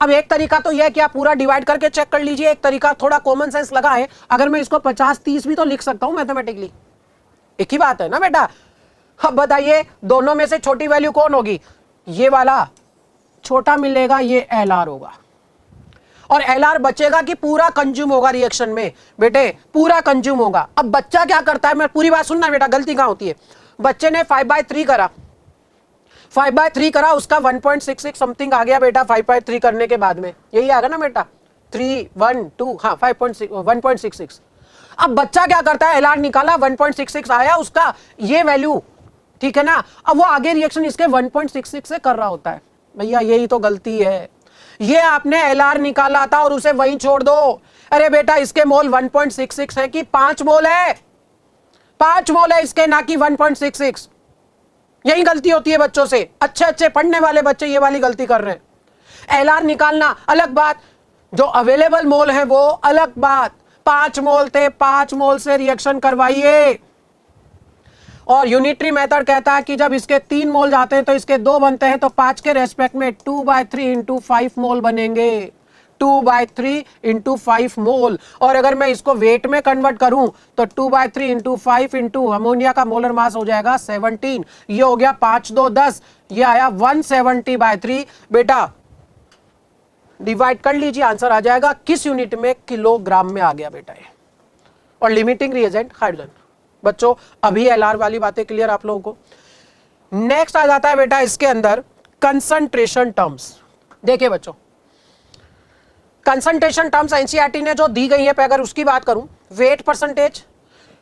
अब एक तरीका तो यह है कि आप पूरा डिवाइड करके चेक कर लीजिए, एक तरीका थोड़ा कॉमन सेंस लगाएं, अगर मैं इसको 50-30 भी तो लिख सकता हूं मैथमेटिकली, एक ही बात है ना बेटा। अब बताइए दोनों में से छोटी वैल्यू कौन होगी, ये वाला छोटा मिलेगा, ये LR होगा, और LR बचेगा कि पूरा कंज्यूम होगा रिएक्शन में बेटे, पूरा कंज्यूम होगा। अब बच्चा क्या करता है, मैं पूरी बात सुनना बेटा, गलती कहां होती है। बच्चे ने 5/3 करा, 5/3 करा, उसका 1.66 समथिंग आ गया बेटा 5/3 करने के बाद में, यही आएगा ना बेटा 3 1 2, हाँ 1.66। अब बच्चा क्या करता है, LR निकाला 1.66 आया उसका ये वैल्यू, ठीक है ना। अब वो आगे रिएक्शन इसके 1.66 से कर रहा होता है। भैया यही तो गलती है, ये आपने LR निकाला था और उसे वहीं छोड़ दो। अरे बेटा इसके मोल 1.66 है कि 5 मोल है, 5 मोल है इसके, ना कि 1.66। यही गलती होती है बच्चों से, अच्छे अच्छे पढ़ने वाले बच्चे ये वाली गलती कर रहे हैं। LR निकालना अलग बात, जो अवेलेबल मोल है वो अलग बात। 5 मोल थे, 5 मोल से रिएक्शन करवाइए। और यूनिटरी मेथड कहता है कि जब इसके 3 मोल जाते हैं तो इसके 2 बनते हैं, तो 5 के रेस्पेक्ट में 2/3 इंटू 5 मोल बनेंगे, 2/3 इंटू 5 मोल। और अगर मैं इसको वेट में कन्वर्ट करूं तो 2/3 इंटू 5 इंटू अमोनिया का मोलर मास हो जाएगा 17। ये हो गया 5 2 10, ये आया 170/3। बेटा डिवाइड कर लीजिए, आंसर आ जाएगा किस यूनिट में, किलोग्राम में आ गया बेटा ये। और लिमिटिंग रिएजेंट हाइड्रोजन। बच्चों अभी LR वाली बातें क्लियर आप लोगों को। नेक्स्ट आ जाता है बेटा इसके अंदर कंसंट्रेशन टर्म्स। देखिए बच्चों कंसंट्रेशन टर्म्स एनसीईआरटी ने जो दी गई है, अगर उसकी बात करूं, wait percentage,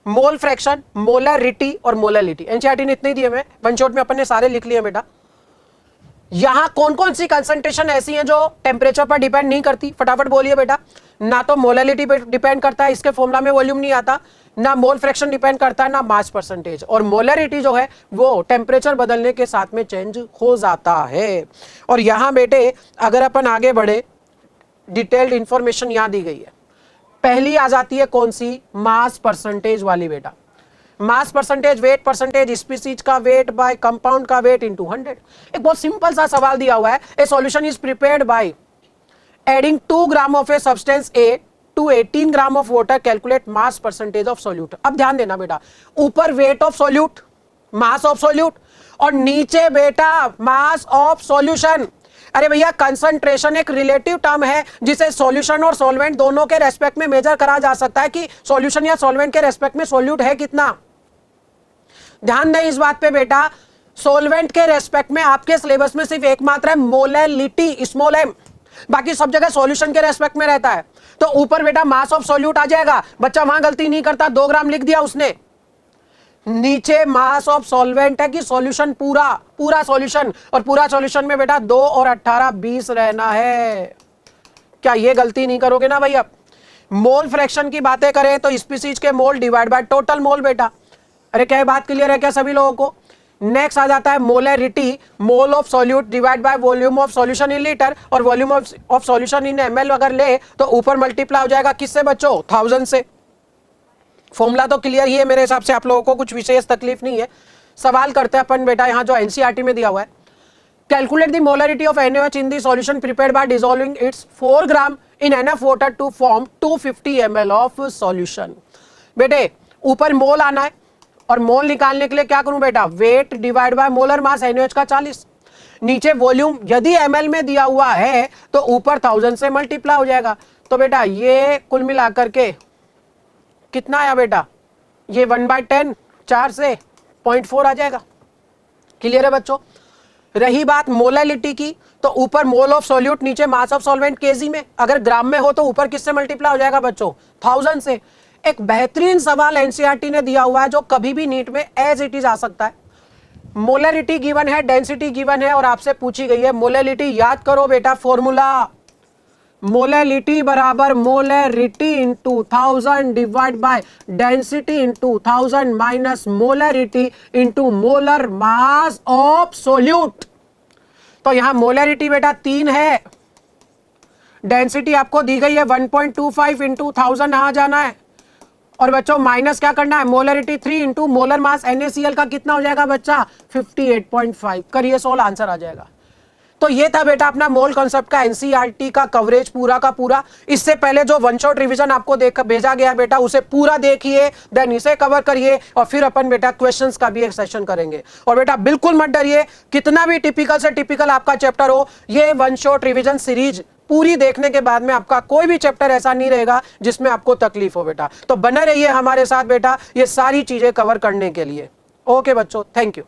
mole fraction, molarity और मोलैलिटी, एनसीईआरटी ने इतने दिए हुए, वन शॉट में अपन ने सारे लिख लिए बेटा। यहां कौन कौन सी कंसंट्रेशन ऐसी हैं जो टेम्परेचर पर डिपेंड नहीं करती, फटाफट बोलिए बेटा। ना तो मोलैलिटी पे डिपेंड करता है, इसके फॉर्मूला में वॉल्यूम नहीं आता, ना मोल फ्रैक्शन डिपेंड करता है, ना मास परसेंटेज, और मोलरिटी जो है वो टेम्परेचर बदलने के साथ में चेंज हो जाता है। और यहां बेटे अगर अपन आगे बढ़े, डिटेल्ड इंफॉर्मेशन यहां दी गई है। पहली आ जाती है कौन सी, मास परसेंटेज वाली बेटा। Mass percentage, weight percentage, species का वेट बाय कंपाउंड का वेट इनटू 100। एक बहुत सिंपल सा सवाल दिया हुआ है, a solution is prepared by adding 2 gram of a substance A to 18 gram of water, calculate mass percentage of solute. अब ध्यान देना बेटा, ऊपर weight of solute, mass of solute, और नीचे बेटा मास ऑफ सॉल्यूशन। अरे भैया कंसंट्रेशन एक रिलेटिव टर्म है जिसे सॉल्यूशन और सॉल्वेंट दोनों के रेस्पेक्ट में मेजर करा जा सकता है कि सॉल्यूशन या सॉल्वेंट के रेस्पेक्ट में सॉल्यूट है कितना। ध्यान दें इस बात पे बेटा, सॉल्वेंट के रेस्पेक्ट में आपके सिलेबस में सिर्फ एकमात्र है मोलैलिटी, स्मॉल एम, बाकी सब जगह सॉल्यूशन के रेस्पेक्ट में रहता है। तो ऊपर बेटा मास ऑफ सॉल्यूट आ जाएगा, बच्चा वहां गलती नहीं करता, 2 ग्राम लिख दिया उसने। नीचे मास ऑफ सॉल्वेंट है कि सॉल्यूशन पूरा सॉल्यूशन, और पूरा सॉल्यूशन में बेटा 2 और 18 20 रहना है। क्या ये गलती नहीं करोगे ना भाई। अब मोल फ्रैक्शन की बातें करें तो स्पीसीज के मोल डिवाइड बाय टोटल मोल बेटा। अरे क्या बात क्लियर है क्या सभी लोगों को। नेक्स्ट आ जाता है molarity, mole of solute divide by volume of solution in litre, और volume of solution in ml अगर ले तो ऊपर मल्टीप्लाई हो जाएगा किससे बच्चों, 1000 से। फॉर्मूला तो क्लियर ही है मेरे हिसाब से, आप लोगों को कुछ विशेष तकलीफ नहीं है। सवाल करते हैं अपन बेटा, यहां जो एनसीईआरटी में दिया हुआ है, calculate the molarity of NaOH in the solution prepared by dissolving its 4 gram in enough water to form 250 ml of solution. बेटे ऊपर मोल आना है, और मोल निकालने के लिए क्या करूं बेटा, weight divide by molar mass NaOH का 40, नीचे वॉल्यूम यदि ml में दिया हुआ है तो ऊपर 1000 से मल्टीप्लाई हो जाएगा। तो बेटा ये कुल मिलाकर के कितना आया बेटा, ये 1/10, 4 से 0.4 आ जाएगा। क्लियर है बच्चों। रही बात मोलैलिटी की, तो ऊपर मोल ऑफ सॉल्यूट, नीचे मास ऑफ सॉल्वेंट केजी में, अगर ग्राम में हो तो ऊपर किससे मल्टीप्लाई हो जाएगा बच्चों, 1000 से। एक बेहतरीन सवाल एनसीईआरटी ने दिया हुआ है जो कभी भी नीट में एज इट इज आ सकता है। मोलैरिटी गिवन है, डेंसिटी गिवन है, और आपसे पूछी गई है मोलैलिटी। याद करो बेटा फॉर्मूला, मोलैलिटी बराबर molarity into 1000 divide by density into 1000 minus molarity into molar mass of solute. तो यहां मोलैरिटी बेटा 3 है, डेंसिटी आपको दी गई है 1.25 इंटू 1000 यहां जाना है, और बच्चों माइनस क्या करना है, molarity 3 into molar mass NaCl का कितना हो जाएगा बच्चा, 58.5। करिए सोल्व, आंसर आ जाएगा। तो ये था बेटा अपना मोल कॉन्सेप्ट का एनसीईआरटी का कवरेज पूरा का पूरा। इससे पहले जो वन शॉट रिवीजन आपको भेजा गया बेटा उसे पूरा देखिए, देन इसे कवर करिए, और फिर अपन बेटा क्वेश्चंस का भी एक सेशन करेंगे। और बेटा बिल्कुल मत डरिए, कितना भी टिपिकल से टिपिकल आपका चैप्टर हो, ये वन शॉट रिवीजन सीरीज पूरी देखने के बाद में आपका कोई भी चैप्टर ऐसा नहीं रहेगा जिसमें आपको तकलीफ हो बेटा। तो बने रहिए हमारे साथ बेटा ये सारी चीजें कवर करने के लिए। ओके बच्चों, थैंक यू।